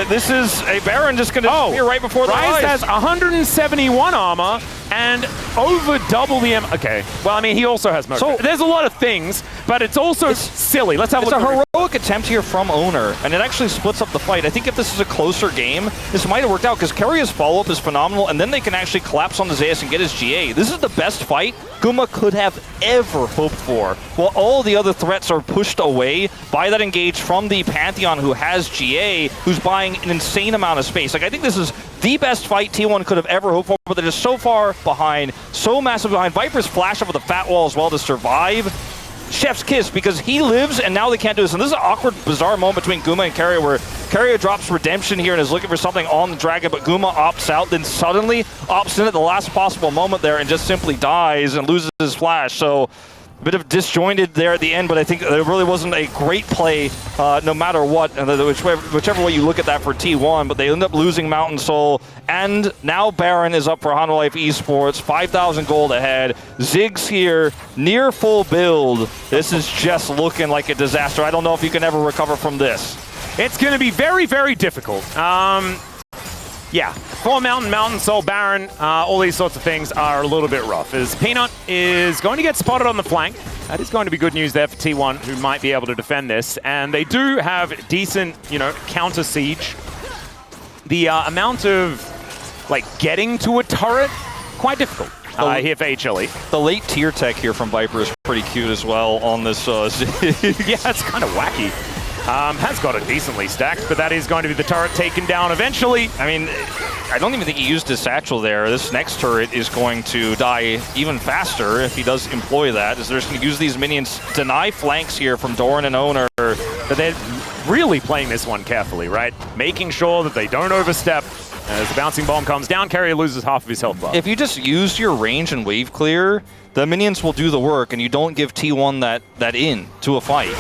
this is a Baron just going to appear right before the eyes. Rise has 171 armor, and over double the Okay, well, I mean, he also has motion. So there's a lot of things, but it's also silly. Let's have a look. It's a heroic attempt here from Owner, and it actually splits up the fight. I think if this is a closer game, this might have worked out, because Keiria's follow-up is phenomenal, and then they can actually collapse on the Zeus and get his GA. This is the best fight Guma could have ever hoped for. While all the other threats are pushed away by that engage from the Pantheon, who has GA, who's buying an insane amount of space. Like, I think this is the best fight T1 could have ever hoped for, but they're just so far behind, so massive behind. Viper's flash up with a fat wall as well to survive. Chef's kiss, because he lives and now they can't do this. And this is an awkward, bizarre moment between Guma and Keiria, where Keiria drops redemption here and is looking for something on the dragon, but Guma opts out, then suddenly opts in at the last possible moment there and just simply dies and loses his flash. So a bit of disjointed there at the end, but I think there really wasn't a great play no matter what, whichever way you look at that for T1, but they end up losing Mountain Soul, and now Baron is up for Hanwha Esports, 5,000 gold ahead. Ziggs here, near full build. This is just looking like a disaster. I don't know if you can ever recover from this. It's going to be very, very difficult. Yeah, for Mountain Soul, Baron, all these sorts of things are a little bit rough. As Peanut is going to get spotted on the flank. That is going to be good news there for T1, who might be able to defend this. And they do have decent, counter siege. The amount of, getting to a turret, quite difficult here for HLE. The late tier tech here from Viper is pretty cute as well on this. Yeah, it's kind of wacky. Has got it decently stacked, but that is going to be the turret taken down eventually. I mean, I don't even think he used his satchel there. This next turret is going to die even faster if he does employ that, as they're just going to use these minions, deny flanks here from Doran and Owner. But they're really playing this one carefully, right? Making sure that they don't overstep. As the bouncing bomb comes down, Keiria loses half of his health bar. If you just use your range and wave clear, the minions will do the work, and you don't give T1 that in to a fight.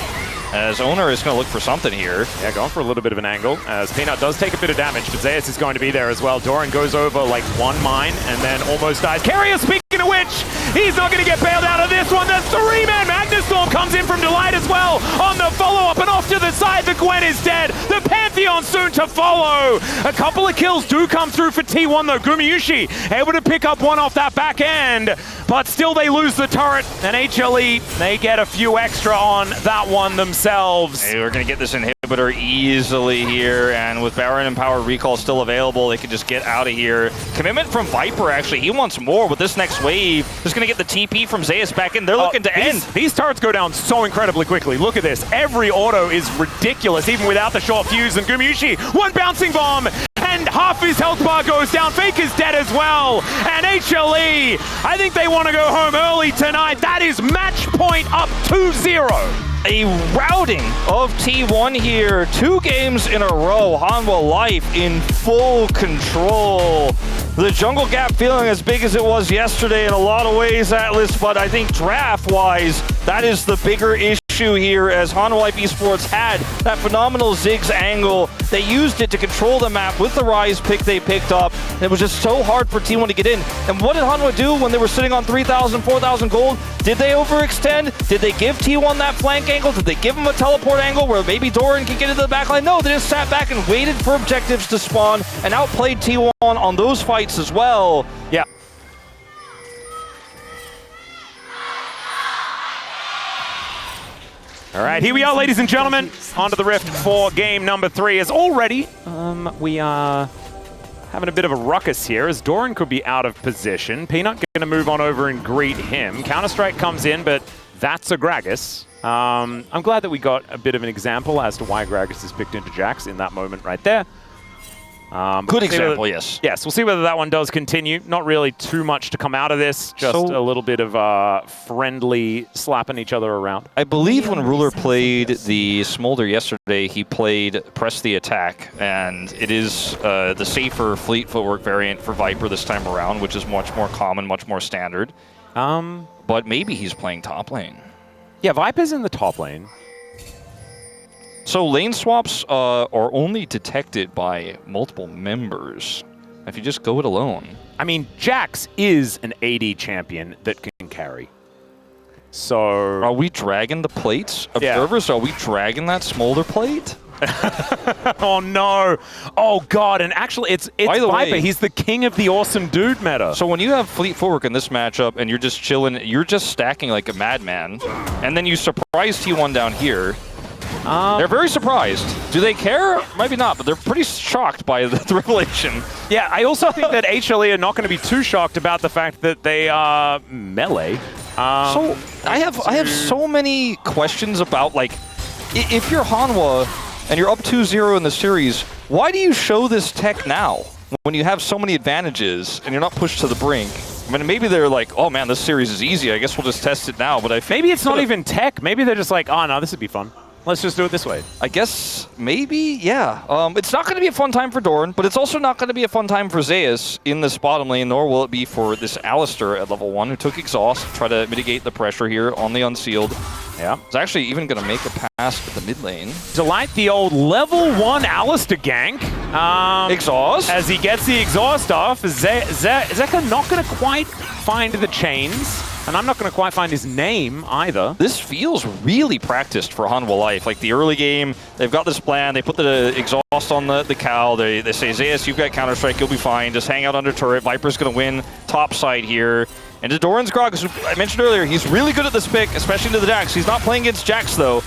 As Owner is going to look for something here. Yeah, going for a little bit of an angle, as Peanut does take a bit of damage, but Zeus is going to be there as well. Doran goes over one mine and then almost dies. Keiria, speaking of which, he's not going to get bailed out of this one. The three-man Magnus Storm comes in from Delight as well on the follow-up, and off to the side, the Gwen is dead. The Pantheon soon to follow. A couple of kills do come through for T1 though. Gumayusi able to pick up one off that back end, but still they lose the turret, and HLE, they get a few extra on that one themselves. Hey, we're going to get this inhibitor easily here, and with Baron and Power Recall still available, they can just get out of here. Commitment from Viper, actually. He wants more with this next wave. Just going to get the TP from Zeus back in. They're looking to end. These turrets go down so incredibly quickly. Look at this. Every auto is ridiculous, even without the short fuse. And Gumayusi, one bouncing bomb, and half his health bar goes down. Faker's dead as well. And HLE, I think they want to go home early tonight. That is match point up 2-0. A routing of T1 here. 2 games in a row. Hanwha Life in full control. The jungle gap feeling as big as it was yesterday in a lot of ways, Atlas, but I think draft-wise, that is the bigger issue here, as Hanwha Esports had that phenomenal Ziggs angle. They used it to control the map with the Rise pick they picked up. It was just so hard for T1 to get in. And what did Hanwha do when they were sitting on 3,000, 4,000 gold? Did they overextend? Did they give T1 that flank angle? Did they give him a teleport angle where maybe Doran could get into the backline? No, they just sat back and waited for objectives to spawn and outplayed T1 on those fights as well. Yeah. All right, here we are, ladies and gentlemen, onto the Rift for game number 3. As already, we are having a bit of a ruckus here, as Doran could be out of position. Peanut going to move on over and greet him. Counter-Strike comes in, but that's a Gragas. I'm glad that we got a bit of an example as to why Gragas is picked into Jax in that moment right there. Good example, yes. Yes, we'll see whether that one does continue. Not really too much to come out of this, just a little bit of friendly slapping each other around. I believe when Ruler played the Smolder yesterday, he played Press the Attack, and it is the safer Fleet Footwork variant for Viper this time around, which is much more common, much more standard. But maybe he's playing top lane. Yeah, Viper's in the top lane. So lane swaps are only detected by multiple members. If you just go it alone. I mean, Jax is an AD champion that can carry. So... Are we dragging the plates? Observers, yeah. Are we dragging that Smolder plate? Oh no! Oh god! And actually, it's By the Viper. way, He's the king of the awesome dude meta. So when you have Fleet Footwork in this matchup and you're just chilling, you're just stacking like a madman, and then you surprise T1 down here. They're very surprised. Do they care? Maybe not, but they're pretty shocked by the revelation. Yeah, I also think that HLE are not going to be too shocked about the fact that they are melee. So I have so many questions about, like, if you're Hanwha and you're up 2-0 in the series, why do you show this tech now when you have so many advantages and you're not pushed to the brink? I mean, maybe they're like, oh man, this series is easy. I guess we'll just test it now. But maybe it's not even tech. Maybe they're just like, oh no, this would be fun. Let's just do it this way. I guess maybe, yeah. It's not going to be a fun time for Doran, but it's also not going to be a fun time for Zeus in this bottom lane, nor will it be for this Alistar at level 1 who took Exhaust to try to mitigate the pressure here on the Unsealed. Yeah. He's actually even going to make a pass to the mid lane. Delight the old level 1 Alistar gank. Exhaust. As he gets the exhaust off, Zeka not going to quite find the chains. And I'm not going to quite find his name either. This feels really practiced for Hanwha Life. Like the early game, they've got this plan. They put the exhaust on the cow. They say, Zeus, you've got Counter-Strike. You'll be fine. Just hang out under turret. Viper's going to win top side here. And to Doran's Grog, as I mentioned earlier, he's really good at this pick, especially into the Jax. He's not playing against Jax, though,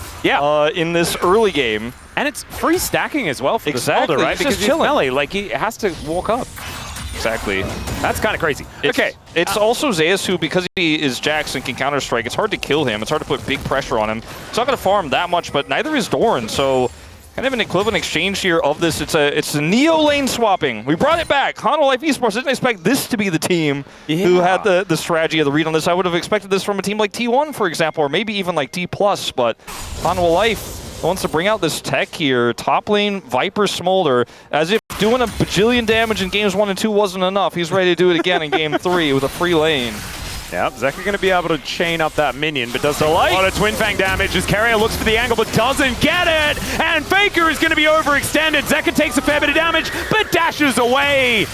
in this early game. And it's free stacking as well for the Zelda, right? He's because just chilling. melee. Like, he has to walk up. Exactly. That's kind of crazy. It's also Zeus who, because he is Jax and can Counter-Strike, it's hard to kill him. It's hard to put big pressure on him. It's not going to farm that much, but neither is Doran. So kind of an equivalent exchange here of this. It's a Neo lane swapping. We brought it back. Hanwha Life Esports didn't expect this to be the team who had the strategy of the read on this. I would have expected this from a team like T1, for example, or maybe even like T+, but Hanwha Life wants to bring out this tech here. Top lane, Viper Smolder, as if doing a bajillion damage in games 1 and 2 wasn't enough. He's ready to do it again in game 3 with a free lane. Yeah, Zeka going to be able to chain up that minion, but does a lot of Twin Fang damage as Carrier looks for the angle but doesn't get it. And Faker is going to be overextended. Zeka takes a fair bit of damage, but dashes away.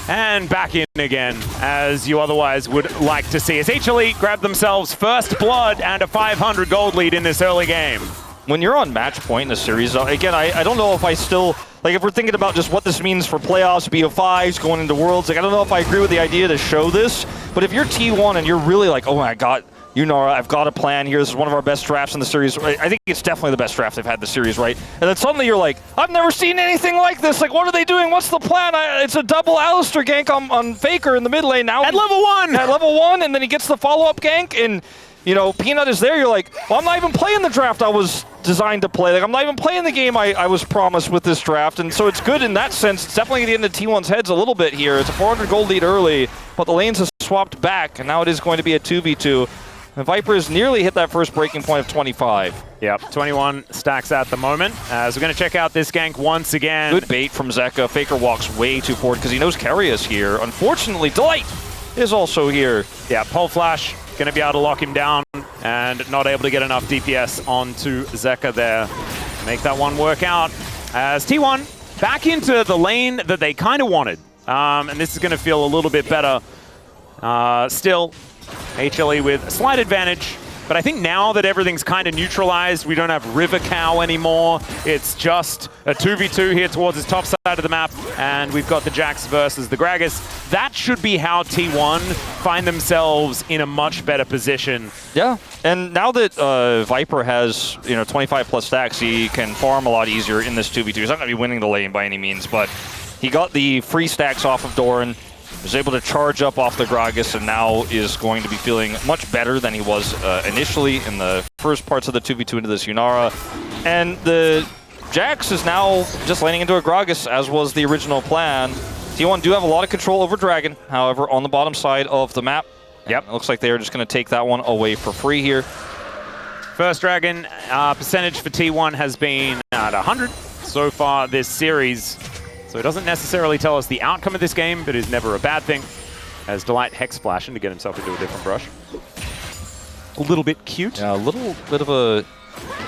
And back in again, as you otherwise would like to see, as HLE grab themselves first blood and a 500 gold lead in this early game. When you're on match point in a series, again, I don't know if I still, like, if we're thinking about just what this means for playoffs, BO5s, going into Worlds, like, I don't know if I agree with the idea to show this, but if you're T1 and you're really like, oh my god, I've got a plan here, this is one of our best drafts in the series, I think it's definitely the best draft they've had in the series, right? And then suddenly you're like, I've never seen anything like this, like, what are they doing, what's the plan? It's a double Alistar gank on Faker in the mid lane now. At level 1! At level 1, and then he gets the follow-up gank, and you know, Peanut is there, you're like, well, I'm not even playing the draft I was designed to play. Like, I'm not even playing the game I was promised with this draft. And so it's good in that sense. It's definitely getting into T1's heads a little bit here. It's a 400 gold lead early, but the lanes have swapped back, and now it is going to be a 2v2. And Viper's nearly hit that first breaking point of 25. Yep, 21 stacks at the moment. As we're going to check out this gank once again. Good bait from Zeka. Faker walks way too forward because he knows Carrier's here. Unfortunately, Delight is also here. Yeah, Pole Flash going to be able to lock him down and not able to get enough DPS onto Zeka there. Make that one work out. As T1 back into the lane that they kind of wanted. And this is going to feel a little bit better. Still, HLE with a slight advantage. But I think now that everything's kind of neutralized, we don't have River Cow anymore. It's just a 2v2 here towards his top side of the map. And we've got the Jax versus the Gragas. That should be how T1 find themselves in a much better position. Yeah, and now that Viper has 25 plus stacks, he can farm a lot easier in this 2v2. He's not going to be winning the lane by any means, but he got the free stacks off of Doran. Was able to charge up off the Gragas and now is going to be feeling much better than he was initially in the first parts of the 2v2 into this Yunara. And the Jax is now just laning into a Gragas, as was the original plan. T1 do have a lot of control over Dragon, however, on the bottom side of the map. Yep. It looks like they are just going to take that one away for free here. First Dragon percentage for T1 has been at 100 so far this series. So it doesn't necessarily tell us the outcome of this game, but is never a bad thing. As Delight Hex Splashing to get himself into a different brush. A little bit cute. Yeah, a little bit of a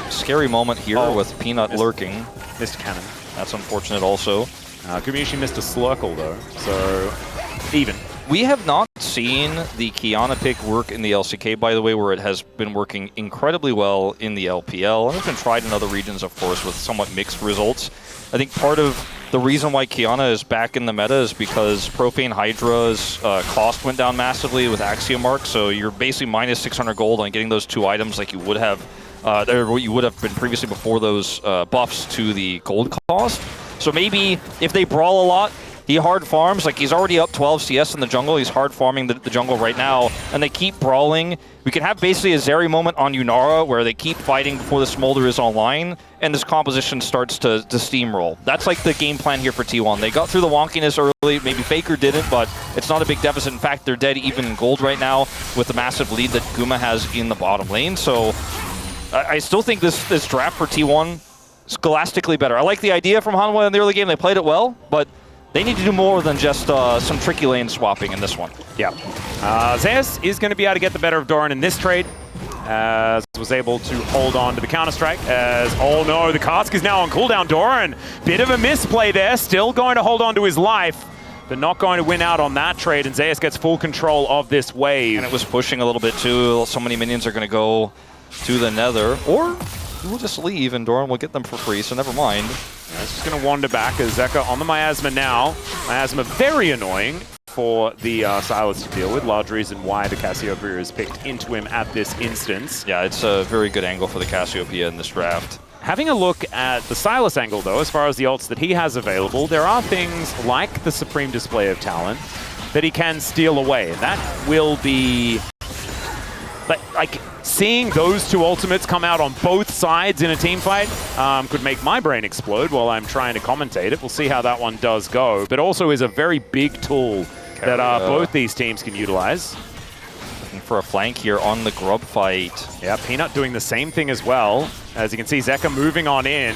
scary moment here with Peanut lurking. Missed Cannon. That's unfortunate also. Gumiushi missed a Slurkle though, so even. We have not seen the Qiyana pick work in the LCK, by the way, where it has been working incredibly well in the LPL. And it's been tried in other regions, of course, with somewhat mixed results. I think part of the reason why Qiyana is back in the meta is because Profane Hydra's cost went down massively with Axiom Mark, so you're basically minus 600 gold on getting those 2 items like you would have, or what you would have been previously before those buffs to the gold cost. So maybe if they brawl a lot, he hard farms, like he's already up 12 CS in the jungle, he's hard farming the jungle right now, and they keep brawling. We can have basically a Zeri moment on Yunara where they keep fighting before the Smolder is online, and this composition starts to steamroll. That's like the game plan here for T1. They got through the wonkiness early, maybe Faker didn't, but it's not a big deficit. In fact, they're dead even in gold right now with the massive lead that Guma has in the bottom lane. So I still think this draft for T1 is scholastically better. I like the idea from Hanwha in the early game, they played it well, but they need to do more than just some tricky lane swapping in this one. Yeah. Zeus is going to be able to get the better of Doran in this trade, as was able to hold on to the counter-strike, as, oh no, the cask is now on cooldown. Doran, bit of a misplay there, still going to hold on to his life, but not going to win out on that trade, and Zeus gets full control of this wave. And it was pushing a little bit too. So many minions are going to go to the nether, or we'll just leave and Doran will get them for free, so never mind. Yeah, it's just going to wander back as Zeka on the Miasma now. Miasma very annoying for the Sylas to deal with. Large reason why the Cassiopeia is picked into him at this instance. Yeah, it's a very good angle for the Cassiopeia in this draft. Having a look at the Sylas angle, though, as far as the ults that he has available, there are things like the Supreme Display of Talent that he can steal away. And that will be... like seeing those 2 ultimates come out on both sides in a team fight could make my brain explode while I'm trying to commentate it. We'll see how that one does go, but also is a very big tool that both these teams can utilize. Looking for a flank here on the Grub fight. Yeah, Peanut doing the same thing as well. As you can see, Zeka moving on in.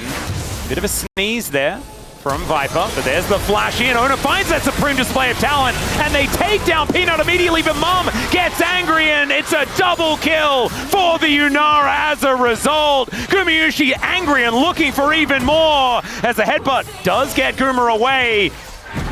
Bit of a sneeze there from Viper, but there's the flash in. Ona finds that Supreme Display of Talent, and they take down Peanut immediately, but Mum gets angry, and it's a double kill for the Yunara as a result. Gumayushi angry and looking for even more, as the headbutt does get Guma away.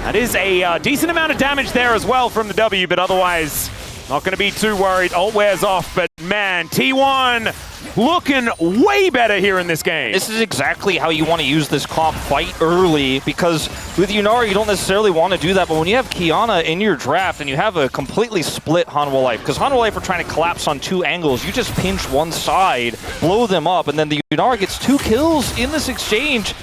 That is a decent amount of damage there as well from the W, but otherwise not going to be too worried. Ult wears off, but man, T1 looking way better here in this game. This is exactly how you want to use this comp, fight early, because with Yunara you don't necessarily want to do that, but when you have Qiyana in your draft and you have a completely split Hanwha Life, because Hanwha Life are trying to collapse on 2 angles, you just pinch one side, blow them up, and then the Yunara gets 2 kills in this exchange.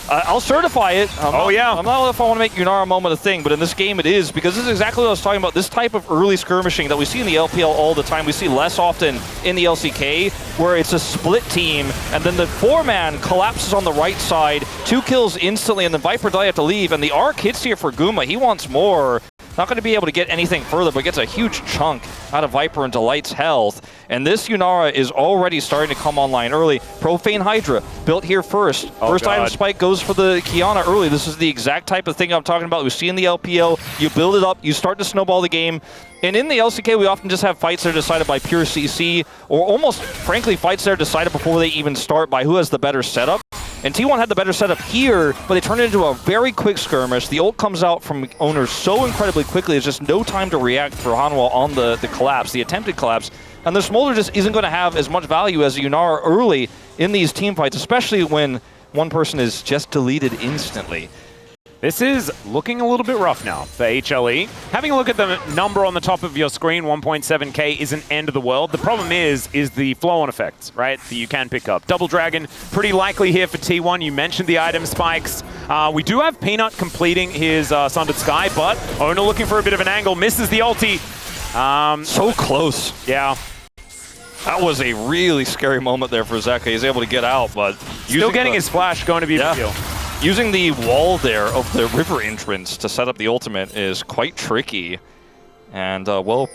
I'll certify it. I'm not know if I want to make Yunara moment a thing, but in this game it is, because this is exactly what I was talking about. This type of early skirmishing that we see in the LPL all the time, we see less often in the LCK, where it's a split team, and then the 4-man collapses on the right side, 2 kills instantly, and then Viper does have to leave, and the arc hits here for Guma. He wants more. Not going to be able to get anything further, but gets a huge chunk out of Viper and Delight's health. And this Yunara is already starting to come online early. Profane Hydra, built here first. First item spike goes for the Qiyana early. This is the exact type of thing I'm talking about. We see in the LPL, you build it up, you start to snowball the game. And in the LCK, we often just have fights that are decided by pure CC, or almost, frankly, fights that are decided before they even start by who has the better setup. And T1 had the better setup here, but they turned it into a very quick skirmish. The ult comes out from Owner so incredibly quickly, there's just no time to react for Hanwha on the collapse, the attempted collapse. And the Smolder just isn't going to have as much value as Yunara early in these team fights, especially when one person is just deleted instantly. This is looking a little bit rough now for HLE. Having a look at the number on the top of your screen, 1.7k isn't end of the world. The problem is the flow-on effects, right, that you can pick up. Double Dragon, pretty likely here for T1. You mentioned the item spikes. We do have Peanut completing his Sundered Sky, but Ona looking for a bit of an angle, misses the ulti. So close. Yeah. That was a really scary moment there for Zeka. He's able to get out, but... Still getting his flash, going to be a big deal. Using the wall there of the river entrance to set up the ultimate is quite tricky. And well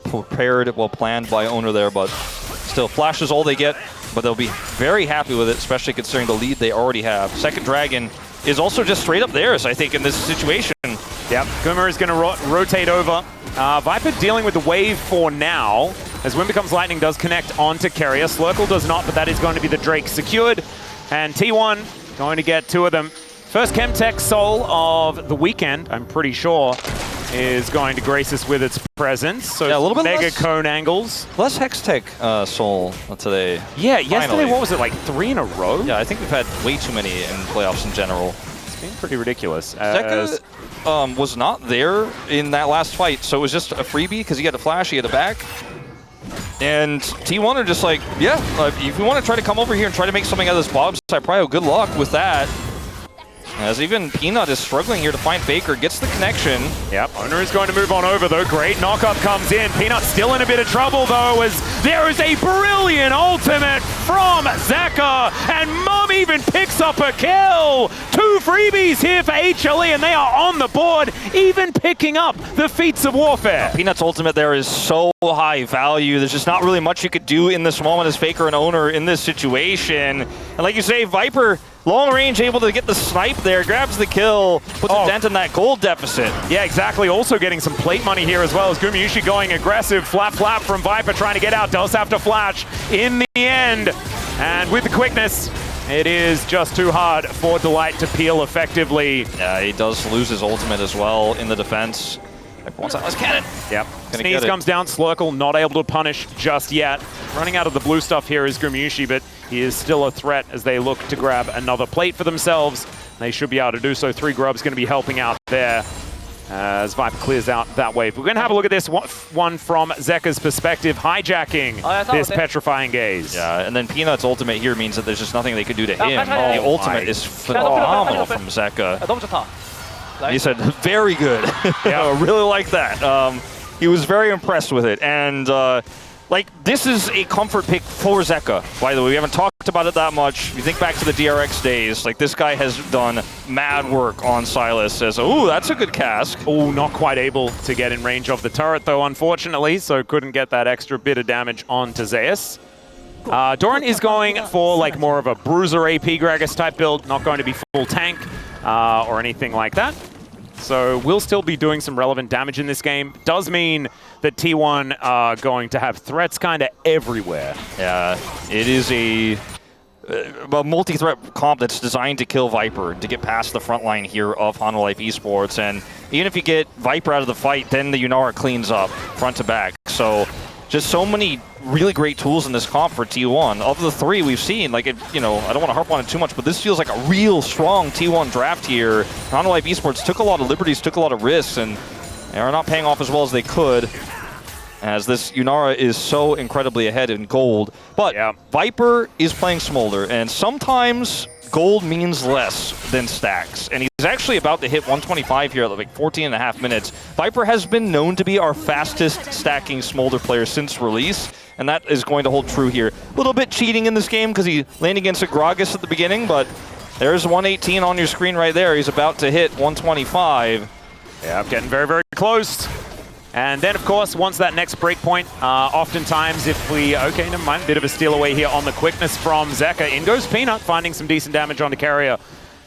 prepared, well planned by Owner there, but still, flash is all they get, but they'll be very happy with it, especially considering the lead they already have. Second Dragon is also just straight up theirs, I think, in this situation. Yep, Guma is going to rotate over. Viper dealing with the wave for now, as Wind Becomes Lightning does connect onto Carrier. Slurkle does not, but that is going to be the Drake secured. And T1 going to get 2 of them. First Chemtech Soul of the weekend, I'm pretty sure. is going to grace us with its presence. So yeah, a little bit mega less, cone angles. Less Hextech Soul today. Yeah, Finally. yesterday, what was it, like 3 in a row? Yeah, I think we've had way too many in playoffs in general. It's been pretty ridiculous. Zeka was not there in that last fight, so it was just a freebie because he had a flash, he had a back. And T1 are just like, yeah, if you want to try to come over here and try to make something out of this bottom side, probably good luck with that. As even Peanut is struggling here to find Faker, gets the connection. Yep, Owner is going to move on over though. Great knock-up comes in. Peanut still in a bit of trouble though, as there is a brilliant ultimate from Zeka, and Mum even picks up a kill. 2 freebies here for HLE, and they are on the board, even picking up the feats of warfare. Peanut's ultimate there is so high value. There's just not really much you could do in this moment as Faker and Owner in this situation. And like you say, Viper, long range, able to get the snipe there, grabs the kill, puts a dent in that gold deficit. Yeah, exactly. Also getting some plate money here as well as Gumayusi going aggressive. Flap from Viper trying to get out. Does have to flash in the end. And with the quickness, it is just too hard for Delight to peel effectively. Yeah, he does lose his ultimate as well in the defense. One side, let's cannon. Yep. Sneeze comes down, Slurkle not able to punish just yet. Running out of the blue stuff here is Gumayusi, but he is still a threat as they look to grab another plate for themselves. They should be able to do so. 3 Grub's going to be helping out there as Viper clears out that wave. We're going to have a look at this one from Zeka's perspective, hijacking this petrifying gaze. Yeah, and then Peanut's ultimate here means that there's just nothing they could do to him. The ultimate is phenomenal from Zeka. He said, very good. Yeah, I really like that. He was very impressed with it. And like, this is a comfort pick for Zeka, by the way. We haven't talked about it that much. If you think back to the DRX days, like, this guy has done mad work on Silas. Says, oh, that's a good cask. Oh, not quite able to get in range of the turret, though, unfortunately, so couldn't get that extra bit of damage onto Zeus. Doran is going for, like, more of a bruiser AP Gragas type build, not going to be full tank or anything like that. So we'll still be doing some relevant damage in this game. Does mean that T1 are going to have threats kind of everywhere. Yeah, it is a multi-threat comp that's designed to kill Viper, to get past the front line here of Hanwha Life Esports. And even if you get Viper out of the fight, then the Yunara cleans up front to back. So just so many really great tools in this comp for T1. Of the 3 we've seen, like, I don't want to harp on it too much, but this feels like a real strong T1 draft here. Hanwha Life Esports took a lot of liberties, took a lot of risks, and they are not paying off as well as they could, as this Yunara is so incredibly ahead in gold. But yeah, Viper is playing Smolder, and sometimes gold means less than stacks. And he's actually about to hit 125 here at like 14.5 minutes. Viper has been known to be our fastest stacking Smolder player since release, and that is going to hold true here. A little bit cheating in this game because he landed against a Gragas at the beginning, but there's 118 on your screen right there. He's about to hit 125. Yeah, I'm getting very, very close. And then, of course, once that next breakpoint, oftentimes if we... Okay, never mind. Bit of a steal away here on the quickness from Zeka. In goes Peanut, finding some decent damage onto Carrier.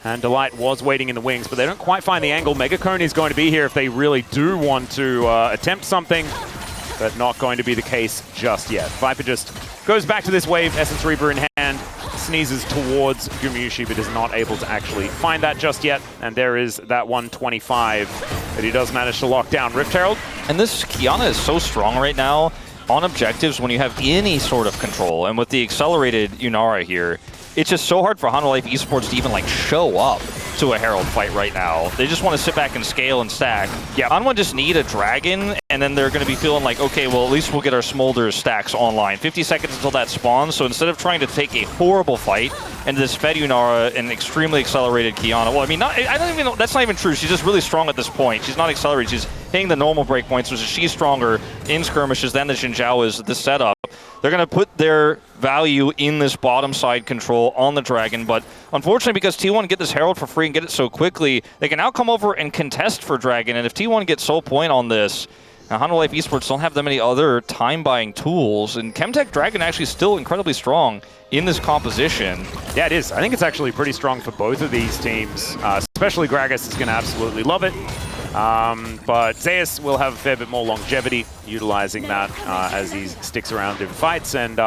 And Delight was waiting in the wings, but they don't quite find the angle. Mega Cone is going to be here if they really do want to attempt something, but not going to be the case just yet. Viper just goes back to this wave, Essence Reaper in hand, sneezes towards Gumayusi, but is not able to actually find that just yet. And there is that 125 that he does manage to lock down. Rift Herald. And this Qiyana is so strong right now on objectives when you have any sort of control. And with the accelerated Yunara here, it's just so hard for Hanwha Life Esports to even like show up to a Herald fight right now. They just want to sit back and scale and stack. Yeah, Hanwha just need a dragon, and then they're going to be feeling like, okay, well, at least we'll get our Smolder stacks online. 50 seconds until that spawns, so instead of trying to take a horrible fight into this Fed Yunara and extremely accelerated Qiyana, well, I mean, I don't even know, that's not even true. She's just really strong at this point. She's not accelerated. She's hitting the normal breakpoints, which is she's stronger in skirmishes than the Xin Zhao is at this setup. They're going to put their value in this bottom side control on the Dragon, but unfortunately because T1 get this Herald for free and get it so quickly, they can now come over and contest for Dragon, and if T1 gets soul point on this, Hanwha Life Esports don't have that many other time-buying tools, and Chemtech Dragon actually still incredibly strong in this composition. Yeah, it is. I think it's actually pretty strong for both of these teams, especially Gragas is going to absolutely love it. But Zeus will have a fair bit more longevity utilizing that as he sticks around in fights, and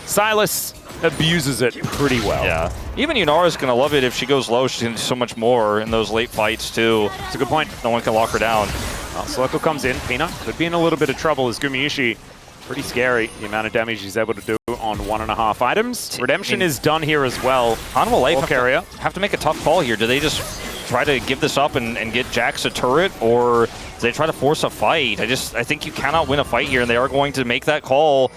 Silas abuses it pretty well. Yeah. Even Yunara's going to love it if she goes low. She's going to do so much more in those late fights, too. It's a good point. No one can lock her down. Well, Circle comes in. Peanut could be in a little bit of trouble as Gumayusi. Pretty scary, the amount of damage he's able to do on 1.5 items. Redemption is done here as well. Hanwha Life have to make a tough call here. Do they just try to give this up and get Jax a turret, or do they try to force a fight? I think you cannot win a fight here, and they are going to make that call.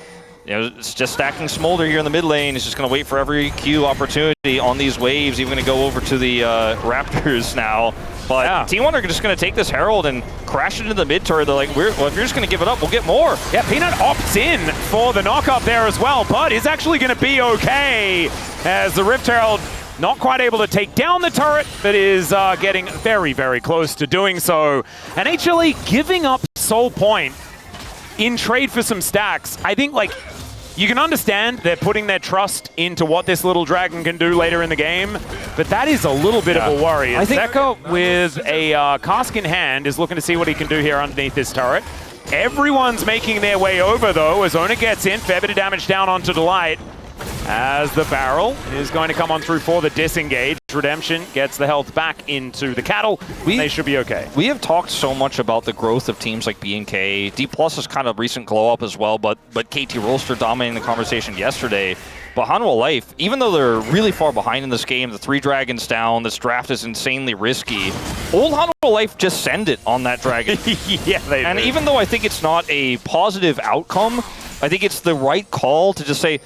You know, it's just stacking Smolder here in the mid lane. It's just going to wait for every Q opportunity on these waves. Even going to go over to the Raptors now. But yeah. T1 are just going to take this Herald and crash it into the mid turret. They're like, well, if you're just going to give it up, we'll get more. Yeah, Peanut opts in for the knock-up there as well, but is actually going to be okay as the Rift Herald not quite able to take down the turret, but is getting very, very close to doing so. And HLE giving up Soul Point in trade for some stacks. I think, like, you can understand they're putting their trust into what this little dragon can do later in the game, but that is a little bit of a worry. I think Zeka, with a cask in hand, is looking to see what he can do here underneath this turret. Everyone's making their way over, though, as Ona gets in. Fair bit of damage down onto Delight, as the barrel is going to come on through for the disengage. Redemption gets the health back into the cattle. They should be okay. We have talked so much about the growth of teams like B&K. D+ is kind of recent glow up as well, but KT Rolster dominating the conversation yesterday. But Hanwha Life, even though they're really far behind in this game, the 3 dragons down, this draft is insanely risky. Old Hanwha Life just send it on that dragon. Yeah, they And do. even though I think it's not a positive outcome, I think it's the right call to just say,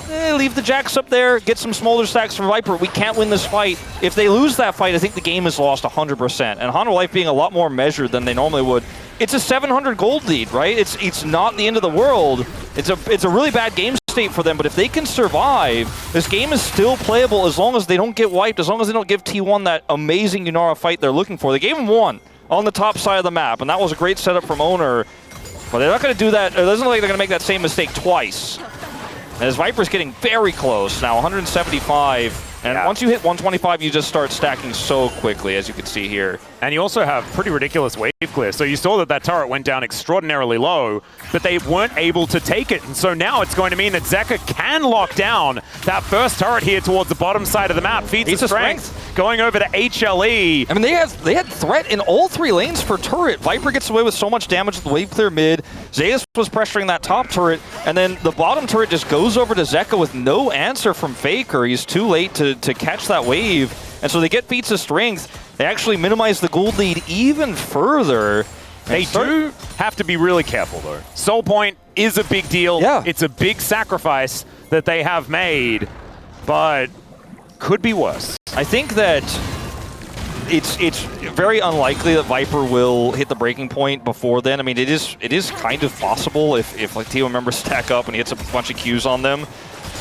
leave the Jax up there, get some Smolder stacks from Viper. We can't win this fight. If they lose that fight, I think the game is lost 100%. And Hanwha Life being a lot more measured than they normally would. It's a 700 gold lead, right? It's not the end of the world. It's a really bad game state for them, but if they can survive, this game is still playable as long as they don't get wiped, as long as they don't give T1 that amazing Yunara fight they're looking for. They gave him one on the top side of the map, and that was a great setup from Owner. But they're not going to do that. It doesn't look like they're going to make that same mistake twice. As Viper's getting very close now, 175. And once you hit 125, you just start stacking so quickly, as you can see here. And you also have pretty ridiculous wave clear. So you saw that turret went down extraordinarily low, but they weren't able to take it. And so now it's going to mean that Zeka can lock down that first turret here towards the bottom side of the map. Feats of strength going over to HLE. I mean, they had threat in all 3 lanes for turret. Viper gets away with so much damage with the wave clear mid. Zeus was pressuring that top turret, and then the bottom turret just goes over to Zeka with no answer from Faker. He's too late to catch that wave. And so they get feats of strength. They actually minimize the gold lead even further. They do have to be really careful, though. Soul Point is a big deal. Yeah. It's a big sacrifice that they have made, but could be worse. I think that it's very unlikely that Viper will hit the breaking point before then. I mean, it is kind of possible if like T1 members stack up and he hits a bunch of Qs on them.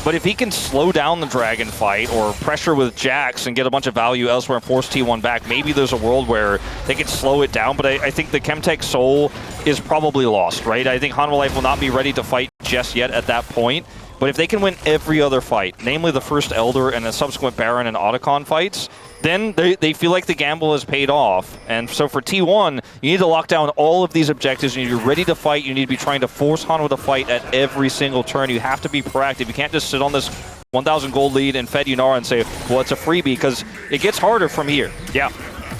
But if he can slow down the Dragon fight or pressure with Jax and get a bunch of value elsewhere and force T1 back, maybe there's a world where they can slow it down. But I think the Chemtech Soul is probably lost, right? I think Hanwha Life will not be ready to fight just yet at that point. But if they can win every other fight, namely the first Elder and the subsequent Baron and Otacon fights, then they feel like the gamble has paid off. And so for T1, you need to lock down all of these objectives. You need to be ready to fight. You need to be trying to force Hanwha to fight at every single turn. You have to be proactive. You can't just sit on this 1,000 gold lead and fed Yunara and say, well, it's a freebie, because it gets harder from here. Yeah.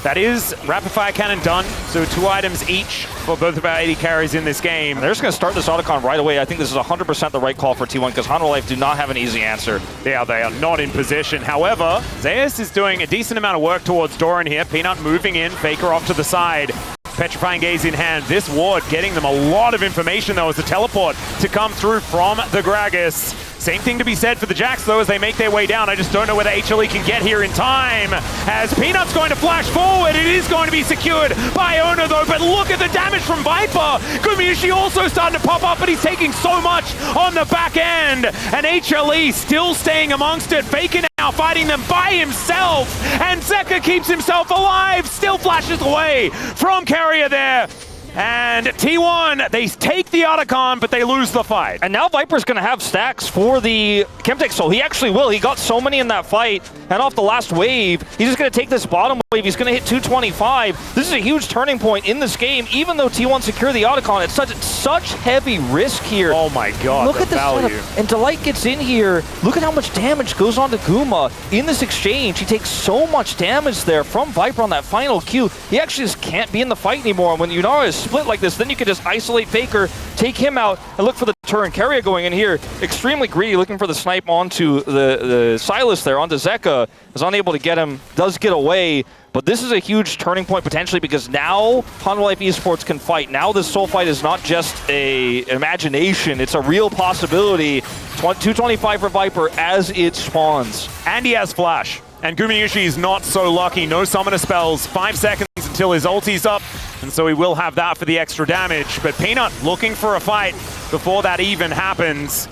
That is Rapid Fire Cannon done, so 2 items each for both of our 80 carries in this game. They're just going to start this Otacon right away. I think this is 100% the right call for T1 because Hanwha Life do not have an easy answer. Yeah, they are not in position. However, Zeus is doing a decent amount of work towards Doran here. Peanut moving in, Faker off to the side. Petrifying Gaze in hand. This ward getting them a lot of information, though, as the teleport to come through from the Gragas. Same thing to be said for the Jax, though, as they make their way down. I just don't know whether HLE can get here in time. As Peanut's going to flash forward, it is going to be secured by Ona, though. But look at the damage from Viper. Gumayusi also starting to pop up, but he's taking so much on the back end. And HLE still staying amongst it. Faker now fighting them by himself. And Zeka keeps himself alive, still flashes away from Carrier there. And T1, they take the Otacon, but they lose the fight. And now Viper's going to have stacks for the Chemtech Soul. He actually will. He got so many in that fight. And off the last wave, he's just going to take this bottom wave. He's going to hit 225. This is a huge turning point in this game. Even though T1 secure the Otacon, it's such heavy risk here. Oh my god, look at the value. setup. And Delight gets in here. Look at how much damage goes on to Guma in this exchange. He takes so much damage there from Viper on that final Q. He actually just can't be in the fight anymore. And when Yunara is split like this, then you can just isolate Faker, take him out, and look for the turn. Keria going in here, extremely greedy, looking for the snipe onto the Silas there, onto Zeka. Is unable to get him, does get away. But this is a huge turning point potentially because now Hanwha Esports can fight. Now this soul fight is not just an imagination, it's a real possibility. 225 for Viper as it spawns. And he has flash. And Gumayushi is not so lucky. No summoner spells, 5 seconds until his ulti's up. And so he will have that for the extra damage. But Peanut looking for a fight before that even happens.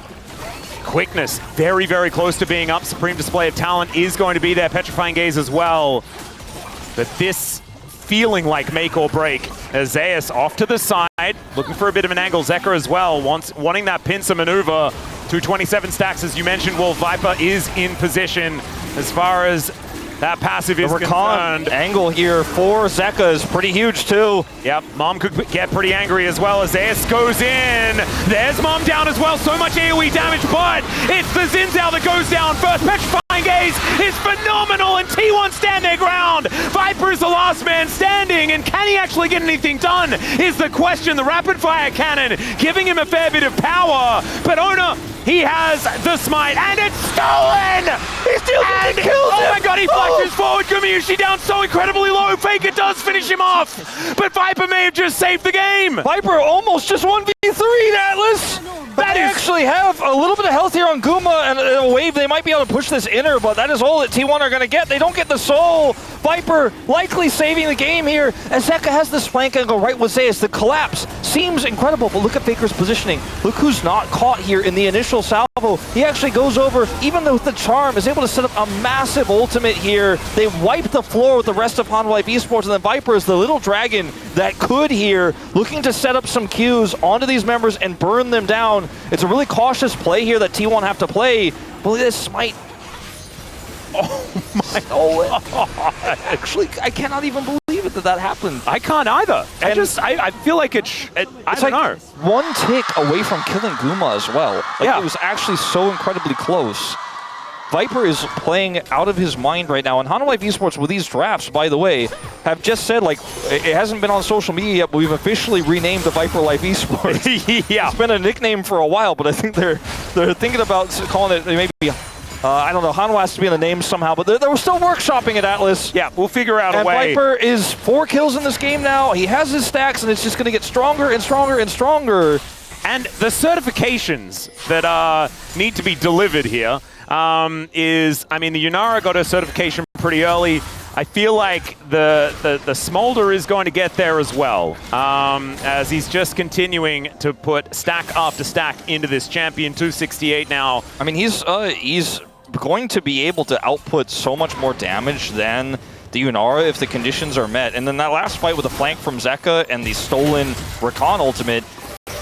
Quickness, very, very close to being up. Supreme display of talent is going to be there. Petrifying Gaze as well. But this feeling like make or break. As Zeus off to the side, looking for a bit of an angle. Zeka as well, wanting that pincer maneuver. 227 stacks, as you mentioned. Well, Viper is in position as far as that passive is concerned. Angle here for Zeka is pretty huge too. Yep, Mom could get pretty angry as well as Zeus goes in. There's Mom down as well, so much AoE damage, but it's the Zinzao that goes down first. Petrifying Gaze is phenomenal, and T1 stand their ground. Viper is the last man standing, and can he actually get anything done is the question. The rapid fire cannon giving him a fair bit of power, but Owner, he has the smite, and it's stolen! He still kills him! Oh my god, he flashes forward. Gumayushi down so incredibly low. Faker does finish him off, but Viper may have just saved the game. Viper almost just 1v3, Atlas! They actually have a little bit of health here on Guma and a wave. They might be able to push this inner, but that is all that T1 are going to get. They don't get the soul. Viper likely saving the game here as Zeka has this flank angle right with Zeus. The collapse seems incredible, but look at Faker's positioning. Look who's not caught here in the initial salvo. He actually goes over, even with the charm, is able to set up a massive ultimate here. They wipe the floor with the rest of Hanwha Esports, and then Viper is the little dragon that could here, looking to set up some Qs onto these members and burn them down. It's a really cautious play here that T1 have to play. But look at this smite. Oh my god. Actually, I cannot even believe it that happened. I can't either. I feel like I don't know. One tick away from killing Guma as well. Like, it was actually so incredibly close. Viper is playing out of his mind right now, and Hanwha Esports with these drafts, by the way, have just said, like, it hasn't been on social media yet, but we've officially renamed the Viper Life Esports. Yeah. It's been a nickname for a while, but I think they're thinking about calling it maybe, I don't know, Hanwha has to be in the name somehow, but they were still workshopping at Atlas. Yeah, we'll figure out a way. Viper is 4 kills in this game now. He has his stacks, and it's just going to get stronger and stronger and stronger. And the certifications that need to be delivered here is, I mean, the Yunara got a certification pretty early. I feel like the Smolder is going to get there as well, as he's just continuing to put stack after stack into this champion. 268 now. I mean, he's going to be able to output so much more damage than the Yunara if the conditions are met. And then that last fight with the flank from Zeka and the stolen Rakan ultimate,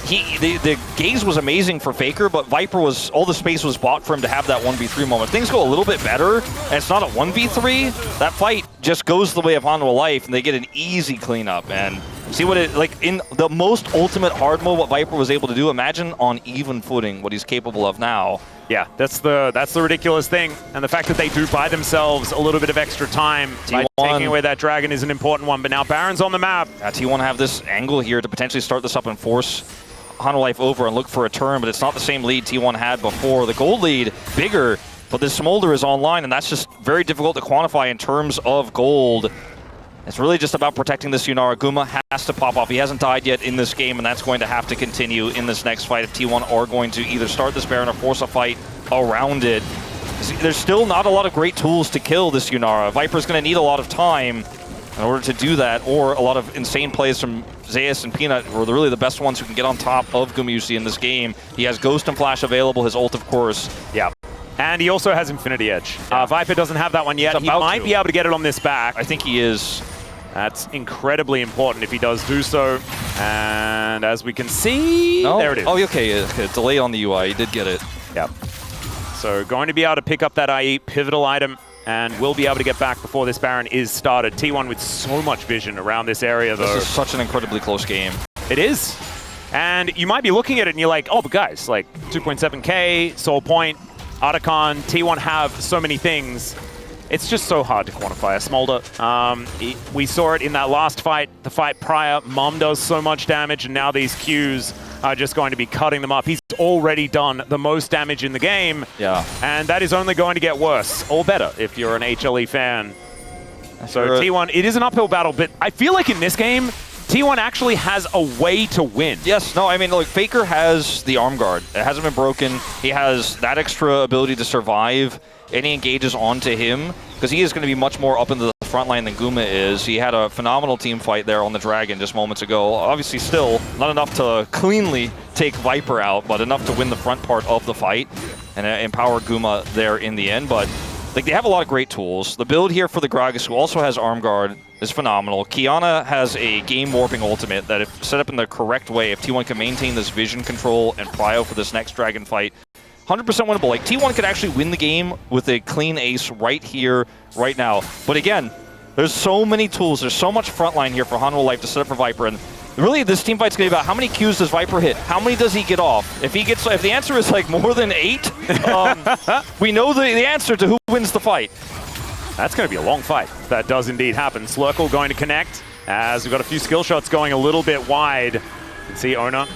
the gaze was amazing for Faker, but Viper all the space was bought for him to have that 1v3 moment. Things go a little bit better, and it's not a 1v3. That fight just goes the way of Hanwha Life, and they get an easy cleanup. And see what it, like, in the most ultimate hard mode, what Viper was able to do. Imagine on even footing what he's capable of now. Yeah, that's the ridiculous thing. And the fact that they do buy themselves a little bit of extra time by taking away that dragon is an important one. But now Baron's on the map. T1 have this angle here to potentially start this up and force Hanwha Life over and look for a turn, but it's not the same lead T1 had before. The gold lead, bigger, but this Smolder is online, and that's just very difficult to quantify in terms of gold. It's really just about protecting this Yunara. Guma has to pop off. He hasn't died yet in this game, and that's going to have to continue in this next fight if T1 are going to either start this Baron or force a fight around it. There's still not a lot of great tools to kill this Yunara. Viper's going to need a lot of time in order to do that, or a lot of insane plays from Zeus and Peanut, who are really the best ones who can get on top of Gumayushi in this game. He has Ghost and Flash available, his ult, of course. Yeah. And he also has Infinity Edge. Viper doesn't have that one yet. He might be able to get it on this back. I think he is. That's incredibly important if he does do so. And as we can see, there it is. Oh, okay. Delay on the UI. You did get it. Yep. So going to be able to pick up that IE pivotal item, and we'll be able to get back before this Baron is started. T1 with so much vision around this area, though. This is such an incredibly close game. It is. And you might be looking at it and you're like, oh, but guys, like 2.7K, Soul Point, Articon, T1 have so many things. It's just so hard to quantify a Smolder. We saw it in that last fight, the fight prior. Mom does so much damage, and now these Qs are just going to be cutting them up. He's already done the most damage in the game. Yeah. And that is only going to get worse, or better, if you're an HLE fan. So T1, it is an uphill battle, but I feel like in this game, T1 actually has a way to win. Yes, no, I mean, look, Faker has the arm guard. It hasn't been broken. He has that extra ability to survive any engages onto him, because he is going to be much more up into the front line than Guma is. He had a phenomenal team fight there on the Dragon just moments ago. Obviously still not enough to cleanly take Viper out, but enough to win the front part of the fight and empower Guma there in the end. But like, they have a lot of great tools. The build here for the Gragas, who also has arm guard, is phenomenal. Kiana has a game warping ultimate that, if set up in the correct way, if T1 can maintain this vision control and prio for this next Dragon fight, 100% winnable. Like, T1 could actually win the game with a clean ace right here, right now. But again, there's so many tools. There's so much frontline here for Hanwha Life to set up for Viper. And really, this team fight's going to be about how many Qs does Viper hit? How many does he get off? If the answer is like more than 8, we know the answer to who wins the fight. That's going to be a long fight. That does indeed happen. Slurkle going to connect, as we've got a few skill shots going a little bit wide. You can see Ona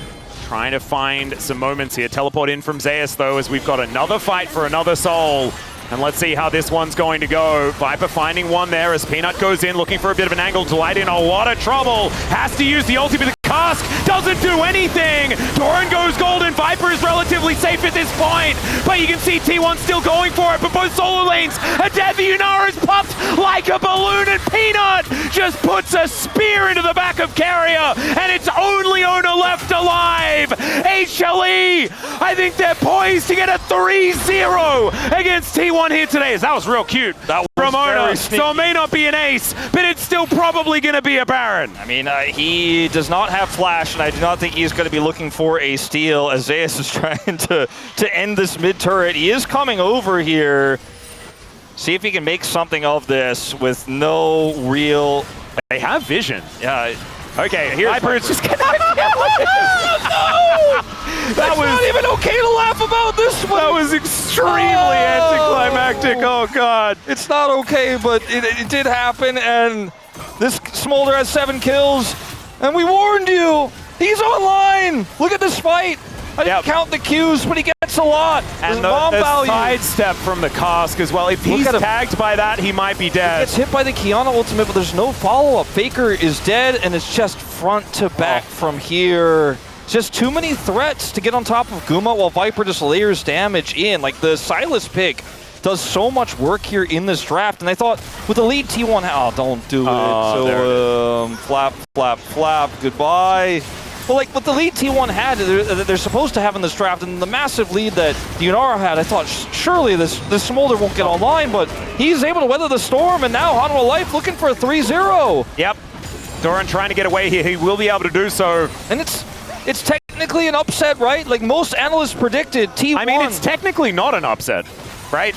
trying to find some moments here. Teleport in from Zeus, though, as we've got another fight for another soul. And let's see how this one's going to go. Viper finding one there as Peanut goes in, looking for a bit of an angle. Delight in a lot of trouble. Has to use the ulti, but the cask doesn't do anything. Doran goes golden. Viper is relatively safe at this point, but you can see T1 still going for it. But both solo lanes are dead. The Yunara is popped like a balloon, and Peanut just puts a spear into the back of Carrier, and it's only Ona left alive. HLE, I think they're poised to get a 3-0 against T1 here today. That was real cute. That was from Ona. So it may not be an ace, but it's still probably going to be a Baron. I mean, he does not have flash, and I do not think he's going to be looking for a steal as Zeus is trying to end this mid turret. He is coming over here. See if he can make something of this with no real... They have vision. Yeah. Okay, here's Viper. It's just getting No! That was not even okay to laugh about this one. That was extremely anticlimactic. Oh, God. It's not okay, but it did happen, and this Smolder has 7 kills, and we warned you. He's online. Look at this fight. I didn't count the Qs, but he gets a lot. And the sidestep from the cask as well. If he's tagged by that, he might be dead. He gets hit by the Kiana ultimate, but there's no follow-up. Faker is dead, and it's just front to back from here. Just too many threats to get on top of Guma while Viper just layers damage in. Like, the Silas pick does so much work here in this draft, and I thought with the lead T1, oh, don't do it. So, flap, flap, flap, goodbye. Well, like, what the lead T1 had, they're supposed to have in this draft, and the massive lead that the Yunara had, I thought, surely this Smolder won't get online, but he's able to weather the storm, and now Hanwha Life looking for a 3-0. Yep. Doran trying to get away here. He will be able to do so. And it's technically an upset, right? Like, most analysts predicted T1. I mean, it's technically not an upset, right?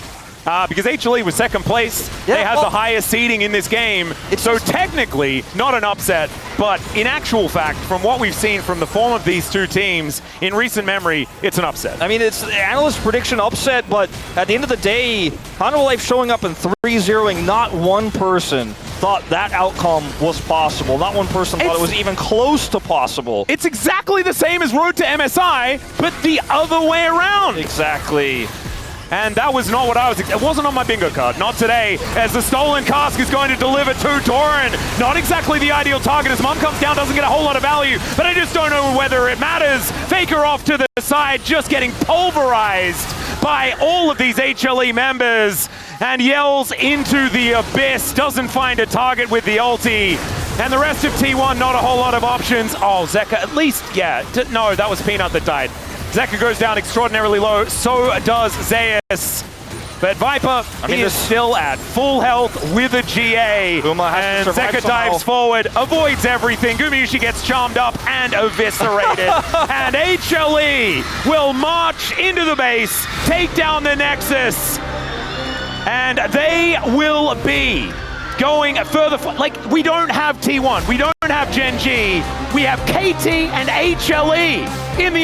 Because HLE was second place. Yeah, they have the highest seeding in this game. So technically, not an upset. But in actual fact, from what we've seen from the form of these two teams in recent memory, it's an upset. I mean, it's analyst prediction upset, but at the end of the day, Hanwha Life showing up and 3-0ing, not one person thought that outcome was possible. Not one person thought it was even close to possible. It's exactly the same as Road to MSI, but the other way around. Exactly. And that was not what it wasn't on my bingo card. Not today, as the stolen cask is going to deliver to Doran. Not exactly the ideal target as Mom comes down, doesn't get a whole lot of value, but I just don't know whether it matters. Faker off to the side, just getting pulverized by all of these HLE members, and yells into the abyss, doesn't find a target with the ulti. And the rest of T1, not a whole lot of options. Oh, Zeka, at least, yeah, no, that was Peanut that died. Zeka goes down extraordinarily low, so does Zeus. But Viper, he is still at full health with a GA. Uma has and to survive Zeka somehow. dives forward, avoids everything. Gumayusi gets charmed up and eviscerated. And HLE will march into the base, take down the Nexus, and they will be going further. Like, we don't have T1, we don't have Gen G, we have KT and HLE in the